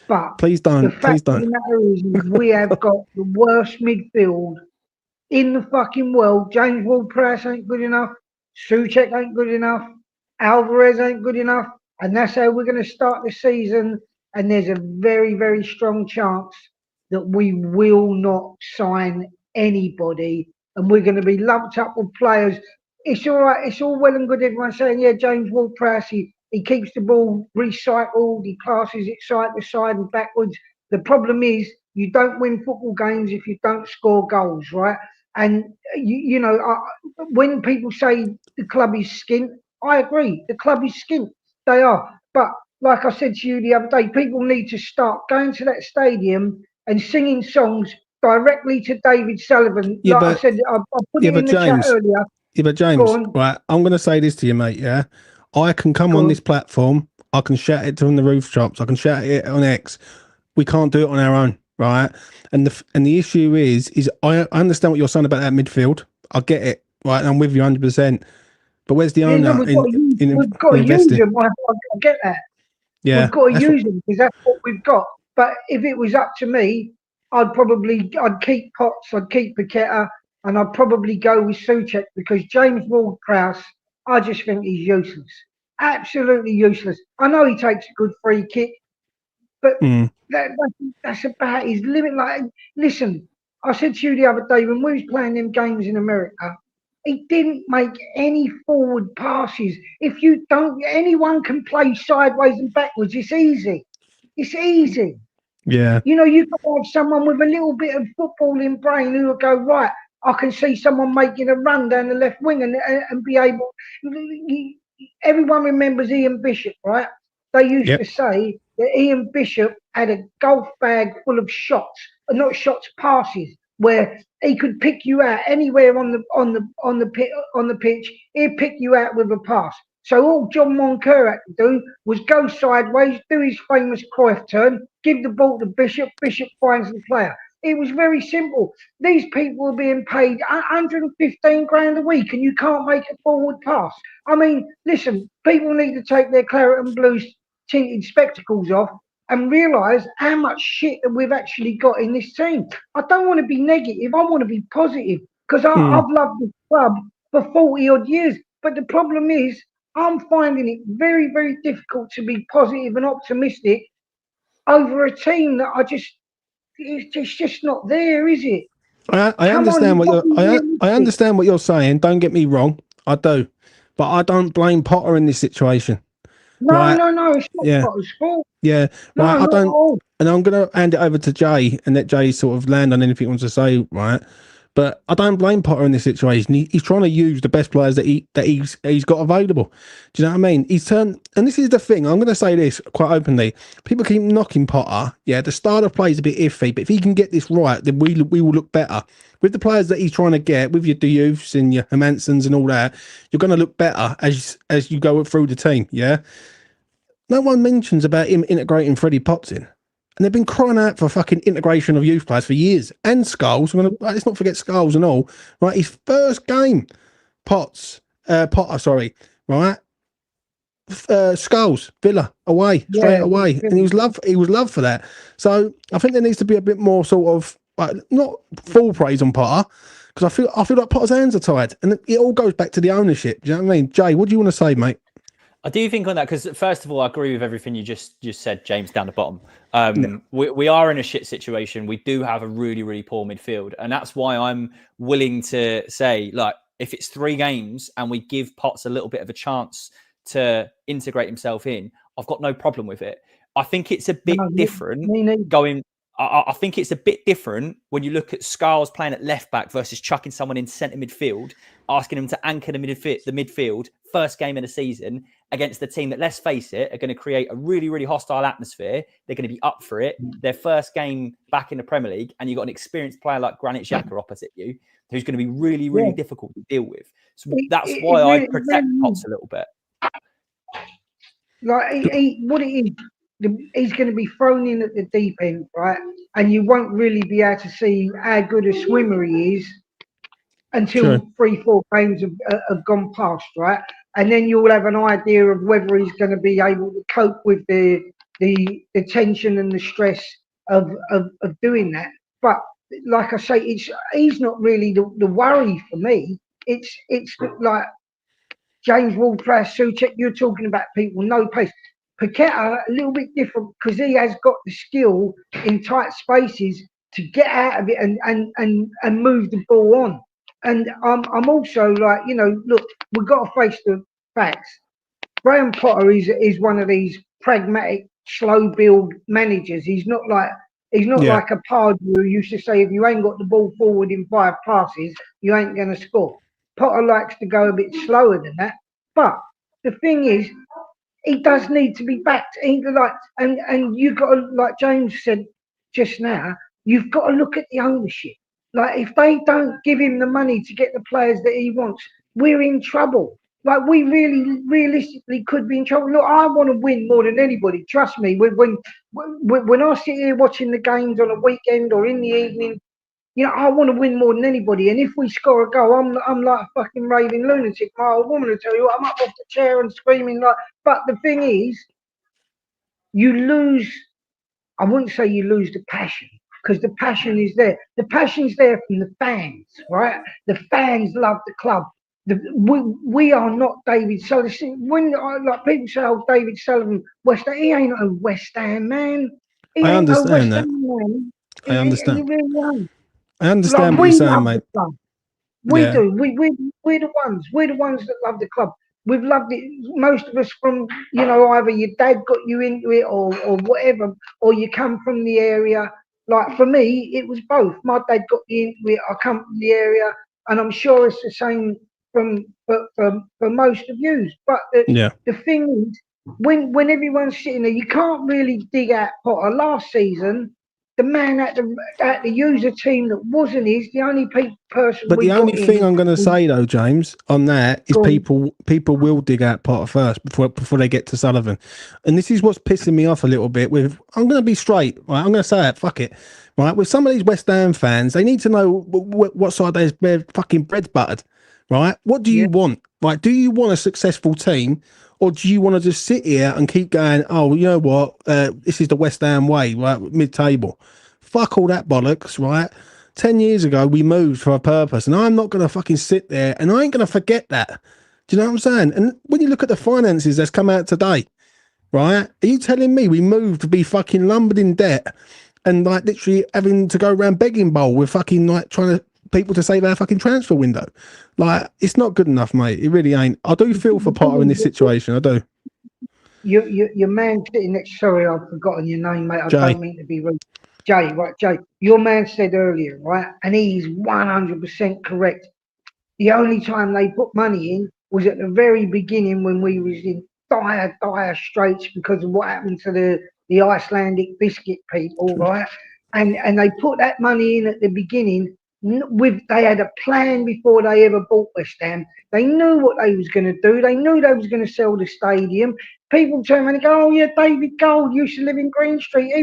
But please don't. The fact of the matter is we have got the worst midfield in the fucking world. James Ward-Prowse ain't good enough. Souček ain't good enough. Alvarez ain't good enough. and that's how we're going to start the season. And there's a very, very strong chance that we will not sign anybody, and we're going to be lumped up with players. It's all right. It's all well and good. Everyone saying, yeah, James Ward-Prowse, he keeps the ball recycled. He passes it side to side and backwards. The problem is you don't win football games if you don't score goals, right? And when people say the club is skint, I agree. The club is skint. They are. But like I said to you the other day, people need to start going to that stadium and singing songs directly to David Sullivan. Yeah, Like I but said, I put it in the chat James, earlier. yeah, but Go James, on. right? I'm going to say this to you, mate. Yeah, I can come Go on on. this platform. I can shout it from the rooftops. I can shout it on X. We can't do it on our own, right? And the issue is I understand what you're saying about that midfield. I get it, right? And I'm with you 100%. But where's the Yeah, no, owner we've got to use investing? them. I get that. Yeah, We've got to that's use them because that's what we've got. But if it was up to me, I'd keep Potts, I'd keep Paqueta, and I'd probably go with Souček because James Ward-Prowse, I just think he's useless. Absolutely useless. I know he takes a good free kick, but that's about his limit. Like, listen, I said to you the other day when we was playing them games in America, he didn't make any forward passes. If you don't, anyone can play sideways and backwards. It's easy. It's easy. yeah. You know, you can have someone with a little bit of footballing brain who will go, right, I can see someone making a run down the left wing and be able. Everyone remembers Ian Bishop, right? They used to say that Ian Bishop had a golf bag full of shots, not shots, passes, where he could pick you out anywhere on the pitch. He'd pick you out with a pass. So all John Moncur had to do was go sideways, do his famous Cruyff turn, give the ball to Bishop. Bishop finds the player. It was very simple. These people are being paid 115 grand a week, and you can't make a forward pass. I mean, listen, people need to take their claret and blue tinted spectacles off and realise how much shit that we've actually got in this team. I don't want to be negative. I want to be positive because I've loved the club for 40 odd years. But the problem is, I'm finding it very, very difficult to be positive and optimistic over a team that it's just not there, is it? I Come on, understand you've what got to be I realistic. understand what you're saying. Don't get me wrong, I do, but I don't blame Potter in this situation. No, Right? it's not Yeah, Potter's fault. yeah. No, Right. I not at don't, all. and I'm gonna hand it over to Jay and let Jay sort of land on anything he wants to say. Right. But I don't blame Potter in this situation. He's trying to use the best players that he's got available. Do you know what I mean? He's turned, and this is the thing. I'm going to say this quite openly. People keep knocking Potter. Yeah, the start of play is a bit iffy, but if he can get this right, then we will look better with the players that he's trying to get. With your Dioufs and your Hermansons and all that, you're going to look better as you go through the team. Yeah. No one mentions about him integrating Freddie Potts in. And they've been crying out for fucking integration of youth players for years. And Skulls, let's not forget Skulls and all. Right, his first game, Potter, sorry, right? Skulls, Villa, away, straight away. And he was loved for that. So I think there needs to be a bit more sort of, not full praise on Potter, because I feel like Potter's hands are tied. And it all goes back to the ownership. Do you know what I mean? Jay, what do you want to say, mate? I do think on that because first of all, I agree with everything you just said, James, down the bottom. We are in a shit situation. We do have a really, really poor midfield, and that's why I'm willing to say, like, if it's 3 games and we give Potts a little bit of a chance to integrate himself in, I've got no problem with it. I think it's a bit different going. I think it's a bit different when you look at Scarles playing at left back versus chucking someone in centre midfield, asking him to anchor the midfield first game of the season against the team that, let's face it, are going to create a really, really hostile atmosphere. They're going to be up for it. Their first game back in the Premier League, and you've got an experienced player like Granit Xhaka opposite you, who's going to be really, really difficult to deal with. So that's why I protect Potts a little bit. Like what it is, he's going to be thrown in at the deep end, right? And you won't really be able to see how good a swimmer he is until 3-4 games have gone past, right? And then you'll have an idea of whether he's going to be able to cope with the tension and the stress of doing that. But like I say, he's not really the worry for me. It's like James Ward-Prowse, Souček, you're talking about people, no pace. Paqueta, a little bit different because he has got the skill in tight spaces to get out of it and move the ball on. And I'm also like, you know, look, we've got to face the facts. Graham Potter is one of these pragmatic, slow build managers. He's not like a Pardew who used to say if you ain't got the ball forward in 5 passes, you ain't going to score. Potter likes to go a bit slower than that. But the thing is, he does need to be backed. And you've got to, like James said just now, you've got to look at the ownership. Like if they don't give him the money to get the players that he wants, we're in trouble. Like we really, realistically could be in trouble. Look, I want to win more than anybody. Trust me. When I sit here watching the games on a weekend or in the evening, you know, I want to win more than anybody. And if we score a goal, I'm like a fucking raving lunatic. My old woman will tell you, I'm up off the chair and screaming like. But the thing is, you lose. I wouldn't say you lose the passion because the passion is there. The passion's there from the fans, right? The fans love the club. We are not David Sullivan. When like people say, "Oh, David Sullivan, West Ham," he ain't a West Ham man. He I ain't a understand West that. Ham man. I understand. He really ain't. I understand Like what you're we saying, love mate. the club. We Yeah. do. We're the ones. We're the ones that love the club. We've loved it. Most of us from, you know, either your dad got you into it or whatever, or you come from the area. Like for me, it was both. My dad got me into it. I come from the area, and I'm sure it's the same for most of you. But the thing is, when everyone's sitting there, you can't really dig out Potter. Last season, the man had to use a team that wasn't his. The only person But we the got only thing in I'm going to say though, James, on that is Go on. people will dig out Potter first before they get to Sullivan, and this is what's pissing me off a little bit. With I'm going to be straight, right? I'm going to say it. Fuck it, right? With some of these West Ham fans, they need to know what side they're fucking bread's buttered, right? What do you want? Right? Do you want a successful team? Or do you want to just sit here and keep going, oh, you know what? This is the West Ham way, right? Mid-table. Fuck all that bollocks, right? 10 years ago, we moved for a purpose, and I'm not going to fucking sit there, and I ain't going to forget that. Do you know what I'm saying? And when you look at the finances that's come out today, right? Are you telling me we moved to be fucking lumbered in debt and like literally having to go around begging bowl with fucking like trying to people to save our fucking transfer window? Like, it's not good enough, mate. It really ain't. I do feel for Potter in this situation. I do. Your man sitting next. Sorry, I've forgotten your name, mate. I Jay. don't mean to be rude. Jay, right? Jay, your man said earlier, right, and he's 100% correct. The only time they put money in was at the very beginning when we was in dire straits because of what happened to the Icelandic biscuit people, right? And they put that money in at the beginning. They had a plan before they ever bought West Ham. They knew what they was going to do. They knew they was going to sell the stadium. People turn around and go, "Oh yeah, David Gold used to live in Green Street."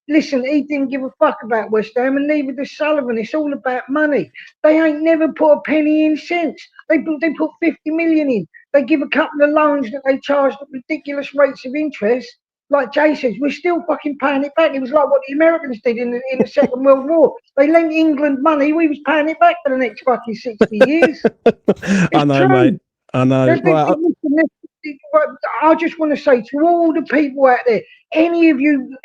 Listen, he didn't give a fuck about West Ham, and neither did Sullivan. It's all about money. They ain't never put a penny in since. They put 50 million in. They give a couple of loans that they charged at ridiculous rates of interest. Like Jay says, we're still fucking paying it back. It was like what the Americans did in the Second World War. They lent England money. We was paying it back for the next fucking 60 years. I know, true. Mate. I know. Right. I just want to say to all the people out there, any of you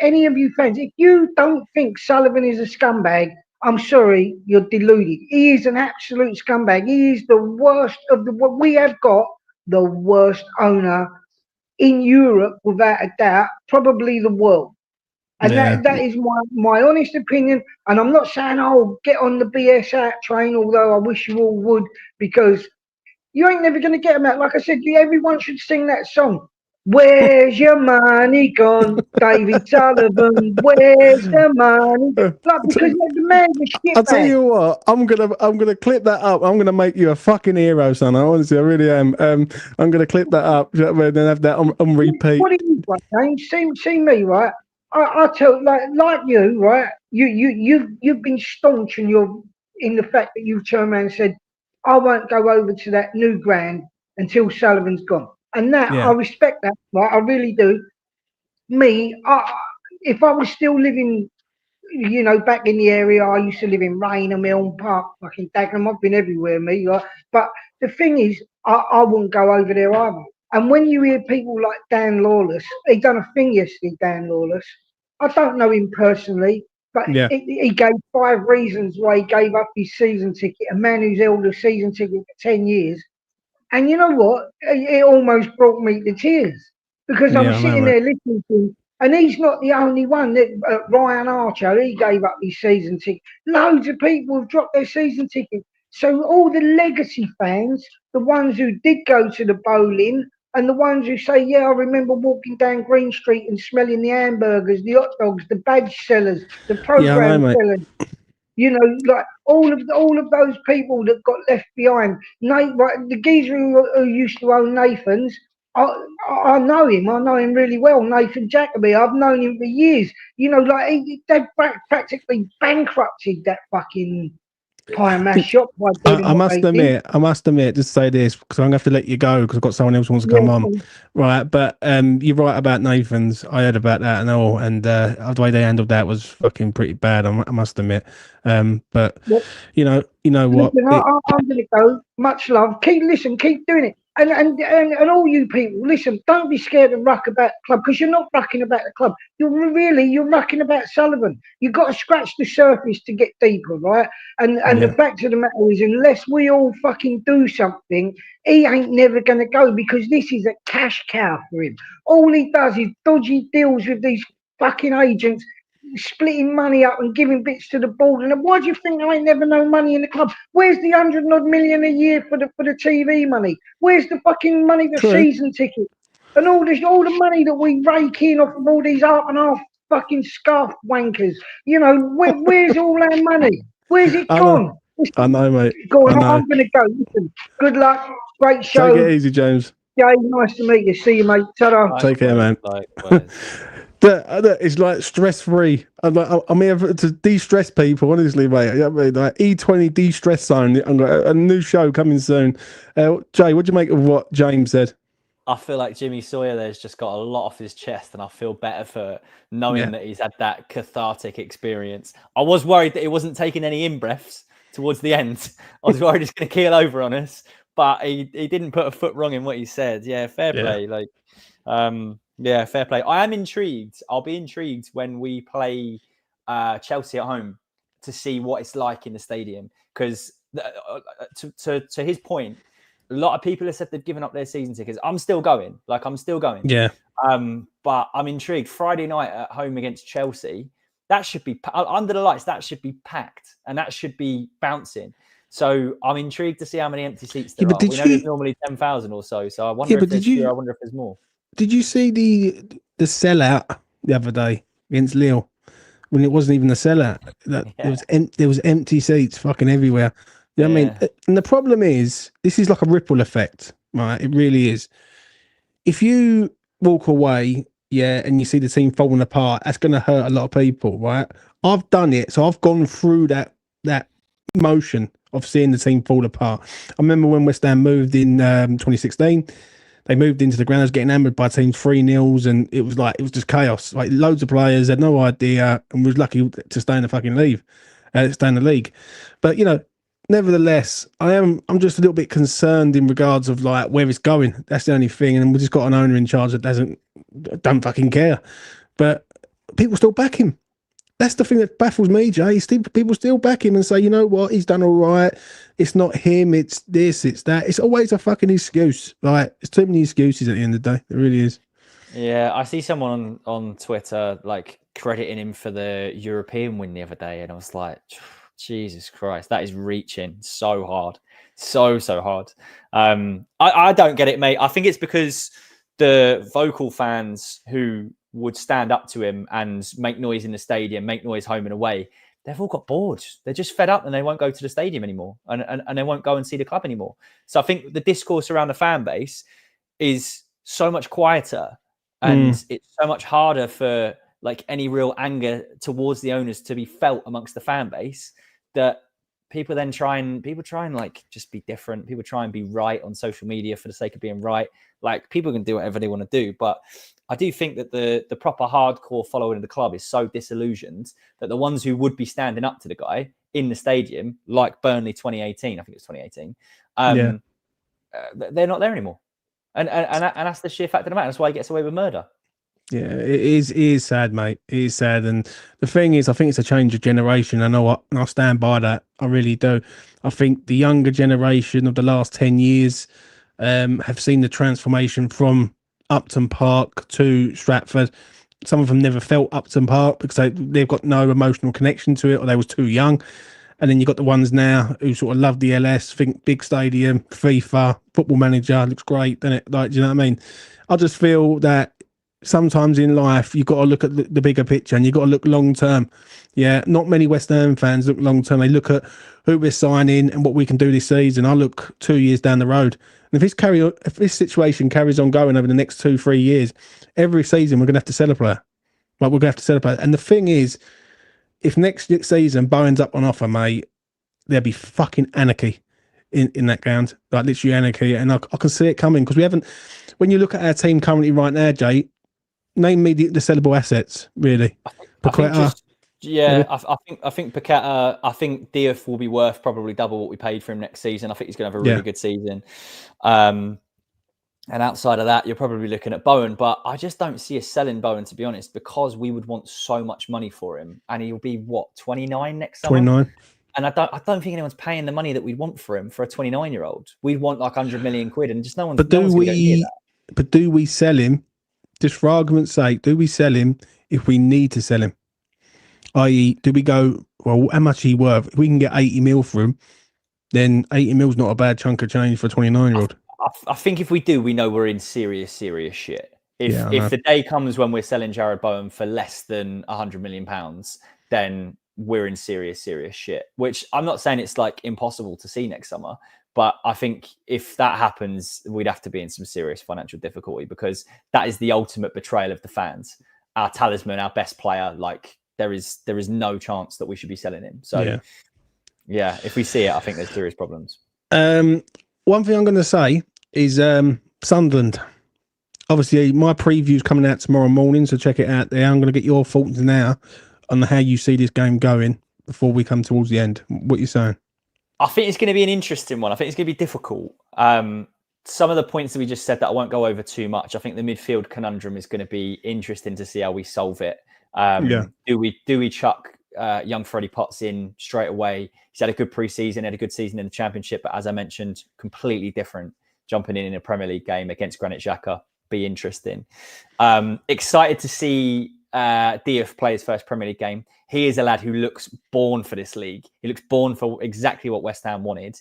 fans, if you don't think Sullivan is a scumbag, I'm sorry, you're deluded. He is an absolute scumbag. He is the worst of what we have got, the worst owner in Europe, without a doubt, probably the world. And that is my honest opinion. And I'm not saying, oh, get on the BS out train, although I wish you all would, because you ain't never going to get them out. Like I said, everyone should sing that song. Where's your money gone, David Sullivan? Where's the money? Like, because the man's a shit. I'll tell you what, I'm gonna clip that up. I'm gonna make you a fucking hero, son. Honestly, I really am. I'm gonna clip that up and then have that on repeat. What do you want, James? See me, right? I tell like you, right? You've been staunch in the fact that you've turned around and said, I won't go over to that new ground until Sullivan's gone. And that I respect that, right? I really do. Me, if I was still living, you know, back in the area, I used to live in Raynham, Elm Park, fucking Dagenham. I've been everywhere, me. Right? But the thing is, I wouldn't go over there either. And when you hear people like Dan Lawless, he done a thing yesterday, Dan Lawless. I don't know him personally, but Yeah. he gave 5 reasons why he gave up his season ticket, a man who's held a season ticket for 10 years. And you know what? It almost brought me to tears because I'm Yeah, I know, sitting mate. there listening to him. And he's not the only one. Ryan Archer, he gave up his season ticket. Loads of people have dropped their season ticket. So all the legacy fans, the ones who did go to the bowling, and the ones who say, yeah, I remember walking down Green Street and smelling the hamburgers, the hot dogs, the badge sellers, the Yeah, I know, program mate. sellers. You know, like all of those people that got left behind. The geezer who used to own Nathan's, I know him. I know him really well, Nathan Jacoby. I've known him for years. You know, like they've practically bankrupted that fucking pie and mash shop by doing I what must they did. admit, just say this because I'm gonna have to let you go because I've got someone else who wants to come on, right? But you're right about Nathan's. I heard about that and all, and the way they handled that was fucking pretty bad. I must admit. But Yep. you know what? Listen, I'm going to go. Much love. Keep doing it. And all you people, listen, don't be scared to ruck about the club because you're not rucking about the club. You're rucking about Sullivan. You've got to scratch the surface to get deeper, right? And the fact of the matter is, unless we all fucking do something, he ain't never going to go because this is a cash cow for him. All he does is dodgy deals with these fucking agents, splitting money up and giving bits to the board. And why do you think there ain't never no money in the club? Where's the 100 odd million a year for the TV money? Where's the fucking money for season tickets? And all the money that we rake in off of all these half and half fucking scarf wankers. You know, where's all our money? Where's it gone? I know, mate. Go on, I know. I'm going to go. Listen, good luck. Great show. Take it easy, James. Jay, nice to meet you. See you, mate. Ta-da. Take care, man. It's like stress free. I'm here to de-stress people, honestly, mate. You know what I mean? Like E20 de-stress zone. I've got a new show coming soon. Jay, what do you make of what James said? I feel like Jimmy Sawyer there's just got a lot off his chest, and I feel better for knowing that he's had that cathartic experience. I was worried that he wasn't taking any in-breaths towards the end. I was worried he's going to keel over on us, but he didn't put a foot wrong in what he said. Yeah, fair play. Yeah, fair play. I am intrigued. I'll be intrigued when we play Chelsea at home to see what it's like in the stadium. Because to his point, a lot of people have said they've given up their season tickets. I'm still going. Yeah. But I'm intrigued. Friday night at home against Chelsea, that should be under the lights. That should be packed and that should be bouncing. So I'm intrigued to see how many empty seats there are. We know there's normally 10,000 or so. So I wonder if there's fewer. I wonder if there's more. Did you see the sellout the other day against Lille when it wasn't even a sellout? There was empty seats fucking everywhere. You know what I mean? And the problem is, this is like a ripple effect, right? It really is. If you walk away, and you see the team falling apart, that's going to hurt a lot of people, right? I've done it, so I've gone through that motion of seeing the team fall apart. I remember when West Ham moved in 2016. They moved into the ground, was getting hammered by teams 3-0, and it was just chaos. Like loads of players had no idea and was lucky to stay in the fucking league. But nevertheless, I'm just a little bit concerned in regards of like where it's going. That's the only thing, and we just got an owner in charge that don't fucking care. But people still back him. That's the thing that baffles me, Jay. People still back him and say, you know what, he's done all right. It's not him, it's this, it's that. It's always a fucking excuse. Like, it's too many excuses at the end of the day. It really is. Yeah, I see someone on Twitter like crediting him for the European win the other day, and I was like, Jesus Christ, that is reaching so hard. So hard. I don't get it, mate. I think it's because the vocal fans who would stand up to him and make noise in the stadium, make noise home and away, they've all got bored. They're just fed up and they won't go to the stadium anymore and they won't go and see the club anymore. So I think the discourse around the fan base is so much quieter and it's so much harder for like any real anger towards the owners to be felt amongst the fan base that people try and like just be different. People try and be right on social media for the sake of being right. Like people can do whatever they want to do, but I do think that the proper hardcore following of the club is so disillusioned that the ones who would be standing up to the guy in the stadium, like Burnley 2018, I think it was 2018, they're not there anymore. And that's the sheer fact of the matter. That's why he gets away with murder. Yeah, it is sad, mate. It is sad. And the thing is, I think it's a change of generation. I know what, and I stand by that. I really do. I think the younger generation of the last 10 years have seen the transformation from Upton Park to Stratford. Some of them never felt Upton Park because they've got no emotional connection to it, or they was too young. And then you got the ones now who sort of love the LS, think big stadium, FIFA, Football Manager, looks great, doesn't it? Like, do you know what I mean? I just feel that sometimes in life you've got to look at the bigger picture, and you've got to look long term. Yeah, not many West Ham fans look long term. They look at who we're signing and what we can do this season. I look 2 years down the road, and if this situation carries on going over the next 2-3 years, every season we're going to have to sell a player. Like, we're going to have to sell a player. And the thing is, if next season Bowen's up on offer, mate, there'll be fucking anarchy in that ground. Like, literally anarchy. And I can see it coming, because we haven't. When you look at our team currently right now, Jay, name me the sellable assets, really. I think Paqueta, I think Diouf will be worth probably double what we paid for him next season. I think he's going to have a really good season. And outside of that, you're probably looking at Bowen, but I just don't see us selling Bowen, to be honest, because we would want so much money for him, and he'll be 29 next summer. 29. And I don't think anyone's paying the money that we'd want for him for a 29-year-old. We'd want like 100 million quid, and just no one's. But do we sell him? Just for argument's sake, do we sell him if we need to sell him? I.e., do we go, well, how much he worth? If we can get 80 mil for him, then 80 mil's not a bad chunk of change for a 29-year-old. I think if we do, we know we're in serious shit. If the day comes when we're selling Jared Bowen for less than £100 million, then we're in serious shit. Which I'm not saying it's like impossible to see next summer, but I think if that happens, we'd have to be in some serious financial difficulty, because that is the ultimate betrayal of the fans. Our talisman, our best player, like there is no chance that we should be selling him. So yeah, if we see it, I think there's serious problems. One thing I'm going to say is Sunderland. Obviously, my preview's coming out tomorrow morning, so check it out there. I'm going to get your thoughts now on how you see this game going before we come towards the end. What are you saying? I think it's going to be an interesting one. I think it's going to be difficult. Some of the points that we just said that I won't go over too much. I think the midfield conundrum is going to be interesting to see how we solve it. Do we chuck young Freddie Potts in straight away? He's had a good pre-season, had a good season in the Championship, but as I mentioned, completely different jumping in a Premier League game against Granit Xhaka. Be interesting. Excited to see Diouf play his first Premier League game. He is a lad who looks born for this league. He looks born for exactly what West Ham wanted.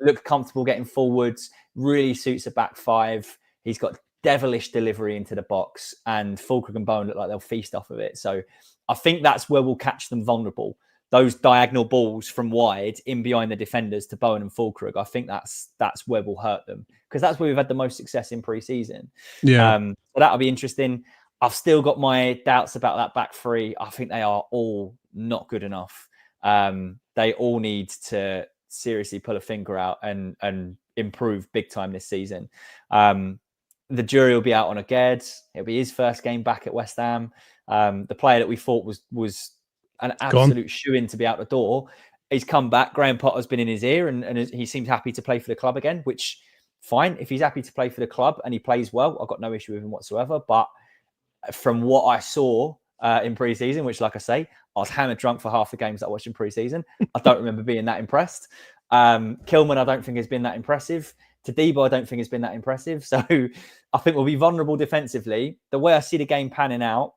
Looked comfortable getting forwards, really suits a back five. He's got devilish delivery into the box, and Fulkrug and Bowen look like they'll feast off of it. So I think that's where we'll catch them vulnerable. Those diagonal balls from wide in behind the defenders to Bowen and Fulkrug, I think that's where we'll hurt them, because that's where we've had the most success in pre-season. So that'll be interesting. I've still got my doubts about that back three. I think they are all not good enough. They all need to seriously pull a finger out and improve big time this season. The jury will be out on Aged. It'll be his first game back at West Ham. The player that we thought was an absolute shoe-in to be out the door, he's come back. Graham Potter's been in his ear, and he seemed happy to play for the club again, which, fine. If he's happy to play for the club and he plays well, I've got no issue with him whatsoever. But from what I saw in pre-season, which, like I say, I was hammered drunk for half the games that I watched in pre-season, I don't remember being that impressed. Kilman, I don't think has been that impressive. Tadibo, I don't think has been that impressive. So I think we'll be vulnerable defensively. The way I see the game panning out,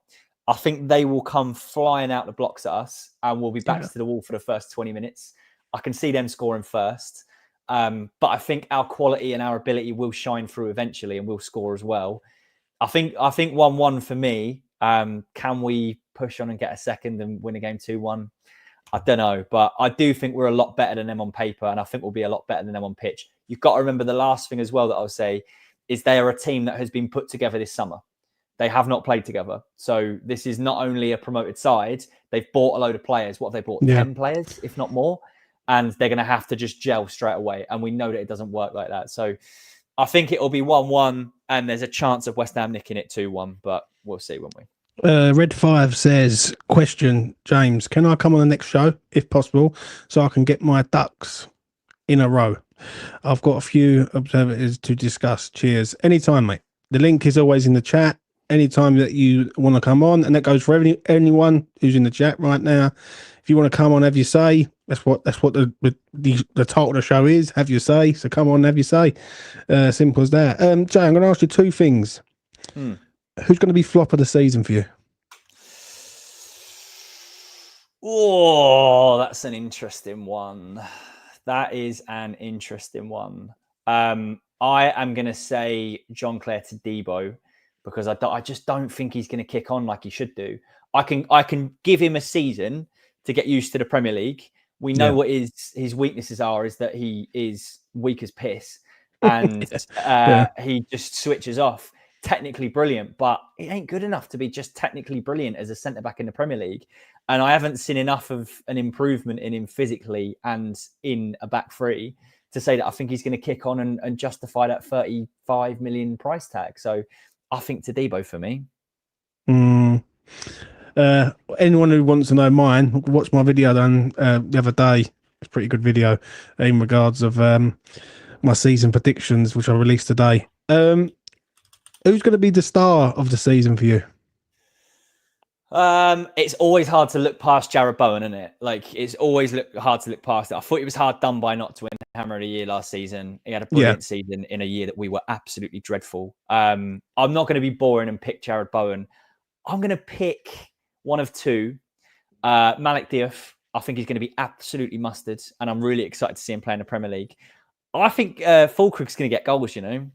I think they will come flying out the blocks at us, and we'll be backs to the wall for the first 20 minutes. I can see them scoring first. But I think our quality and our ability will shine through eventually, and we'll score as well. I think 1-1 for me. Can we push on and get a second and win a game 2-1? I don't know, but I do think we're a lot better than them on paper, and I think we'll be a lot better than them on pitch. You've got to remember the last thing as well that I'll say is they are a team that has been put together this summer. They have not played together. So this is not only a promoted side, they've bought a load of players. What have they bought? 10 players, if not more. And they're going to have to just gel straight away. And we know that it doesn't work like that. So I think it'll be 1-1, and there's a chance of West Ham nicking it 2-1, but we'll see, won't we? Red 5 says, question, James, can I come on the next show, if possible, so I can get my ducks in a row? I've got a few observers to discuss. Cheers. Anytime, mate. The link is always in the chat. Anytime that you want to come on, and that goes for anyone who's in the chat right now. If you want to come on, have your say. That's what the title of the show is. Have your say. So come on, have your say. Simple as that. Jay, I'm going to ask you two things. Who's going to be flop of the season for you? Oh, that's an interesting one. That is an interesting one. I am going to say John Clare to Debo because I just don't think he's going to kick on like he should do. I can give him a season to get used to the Premier League. We know what his weaknesses are, is that he is weak as piss and he just switches off. Technically brilliant, but it ain't good enough to be just technically brilliant as a centre-back in the Premier League. And I haven't seen enough of an improvement in him physically and in a back three to say that I think he's going to kick on and justify that 35 million price tag. So I think to Debo for me. Anyone who wants to know mine, watch my video done the other day. It's a pretty good video in regards of my season predictions, which I released today. Who's going to be the star of the season for you? It's always hard to look past Jarrod Bowen, isn't it? Like, it's always hard to look past it. I thought it was hard done by not to win Hammer of the Year last season. He had a brilliant season in a year that we were absolutely dreadful. I'm not going to be boring and pick Jarrod Bowen. I'm going to pick one of two. Malik Diouf. I think he's going to be absolutely mustard, and I'm really excited to see him play in the Premier League. I think Fulkrug's going to get goals, you know.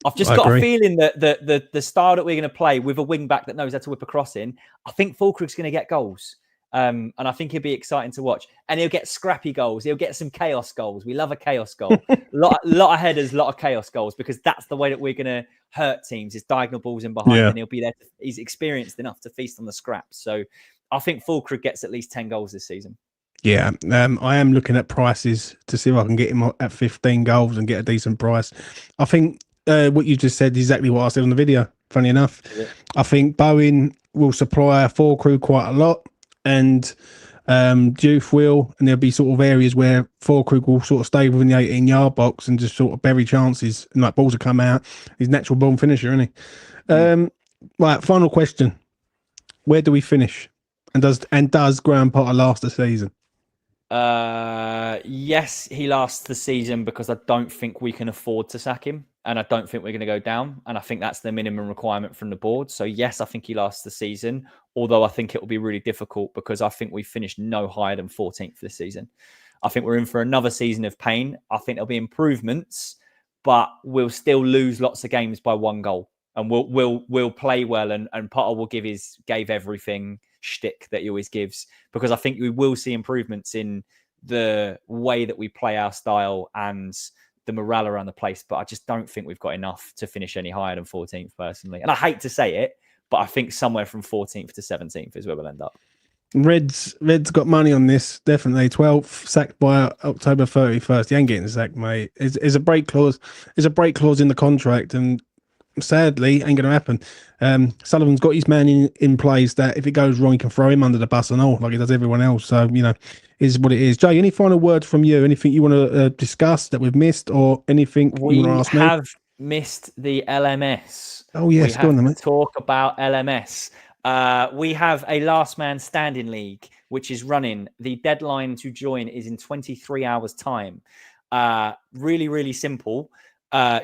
I've just got a feeling that the style that we're going to play with a wing back that knows how to whip a cross in, I think Fulkrug's going to get goals. And I think he'll be exciting to watch. And he'll get scrappy goals. He'll get some chaos goals. We love a chaos goal. lot of headers, lot of chaos goals, because that's the way that we're going to hurt teams, is diagonal balls in behind. And he'll be there. He's experienced enough to feast on the scraps. So I think Fulkrug gets at least 10 goals this season. Yeah, I am looking at prices to see if I can get him at 15 goals and get a decent price. I think what you just said is exactly what I said on the video, funny enough. I think Bowen will supply Fulkrug quite a lot, and Diouf will, and there'll be sort of areas where Fulkrug will sort of stay within the 18-yard box and just sort of bury chances, and like balls will come out. He's natural born finisher, isn't he? Right, final question. Where do we finish? And does Graham Potter last the season? Yes, he lasts the season, because I don't think we can afford to sack him, and I don't think we're going to go down, and I think that's the minimum requirement from the board. So yes, I think he lasts the season, although I think it will be really difficult, because I think we finished no higher than 14th this season. I think we're in for another season of pain. I think there'll be improvements, but we'll still lose lots of games by one goal, and we'll play well, and Potter gave everything shtick that he always gives, because I think we will see improvements in the way that we play our style and the morale around the place. But I just don't think we've got enough to finish any higher than 14th personally. And I hate to say it, but I think somewhere from 14th to 17th is where we'll end up. Red's got money on this, definitely. 12th, sacked by October 31st. He ain't getting sacked, mate. It's a break clause. There's a break clause in the contract, and sadly ain't going to happen. Sullivan's got his man in place that if it goes wrong, he can throw him under the bus and all, like he does everyone else. So, you know, is what it is. Jay, any final words from you? Anything you want to discuss that we've missed, or anything you want to ask me? We have missed the LMS. Oh, yes. Go on, then, mate. Talk about LMS. We have a last man standing league, which is running. The deadline to join is in 23 hours time. Really, really simple.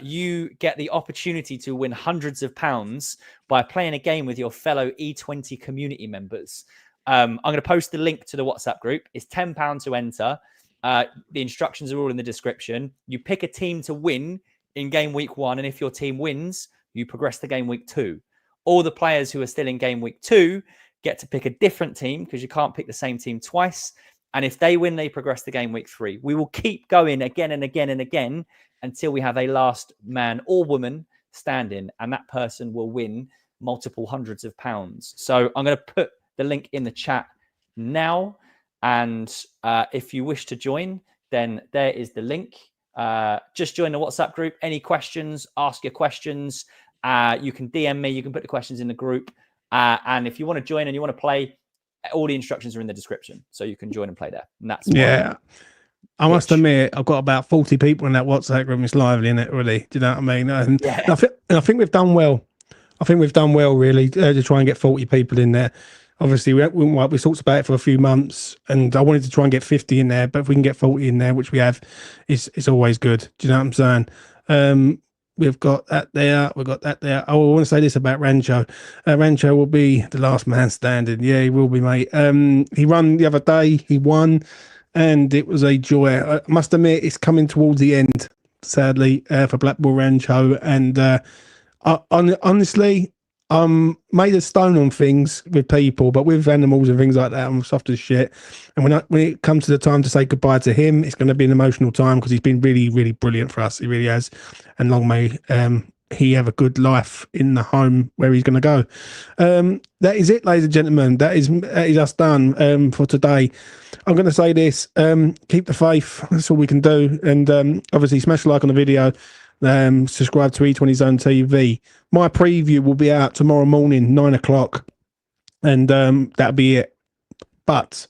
You get the opportunity to win hundreds of pounds by playing a game with your fellow E20 community members. I'm going to post the link to the WhatsApp group. It's £10 to enter. The instructions are all in the description. You pick a team to win in game week 1, and if your team wins, you progress to game week 2. All the players who are still in game week 2 get to pick a different team, because you can't pick the same team twice. And if they win, they progress to game week 3. We will keep going again and again and again until we have a last man or woman standing, and that person will win multiple hundreds of pounds. So I'm going to put the link in the chat now. And if you wish to join, then there is the link. Just join the WhatsApp group. Any questions, ask your questions. You can DM me. You can put the questions in the group. And if you want to join and you want to play, all the instructions are in the description, so you can join and play there. And that's I must admit, I've got about 40 people in that WhatsApp room. It's lively, isn't it, really? Do you know what I mean? And I think we've done well. I think we've done well, really, to try and get 40 people in there. Obviously, we talked about it for a few months, and I wanted to try and get 50 in there, but if we can get 40 in there, which we have, it's always good. Do you know what I'm saying? We've got that there. We've got that there. Oh, I want to say this about Rancho. Rancho will be the last man standing. Yeah, he will be, mate. He ran the other day. He won, and it was a joy. I must admit, it's coming towards the end, sadly, for Blackpool Rancho. And honestly, I'm made of stone on things with people, but with animals and things like that, I'm soft as shit. And when it comes to the time to say goodbye to him, it's going to be an emotional time because he's been really, really brilliant for us. He really has. And long may he have a good life in the home where he's going to go. That is it, ladies and gentlemen. That is us done for today. I'm going to say this: keep the faith. That's all we can do. And obviously, smash a like on the video. Subscribe to E20 Zone TV. My preview will be out tomorrow morning, 9 o'clock, and that'll be it. But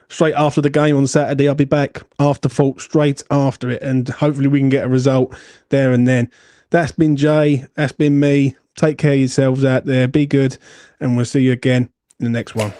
straight after the game on Saturday, I'll be back after thought, straight after it, and hopefully we can get a result there and then. That's been Jay. That's been me. Take care of yourselves out there. Be good, and we'll see you again in the next one.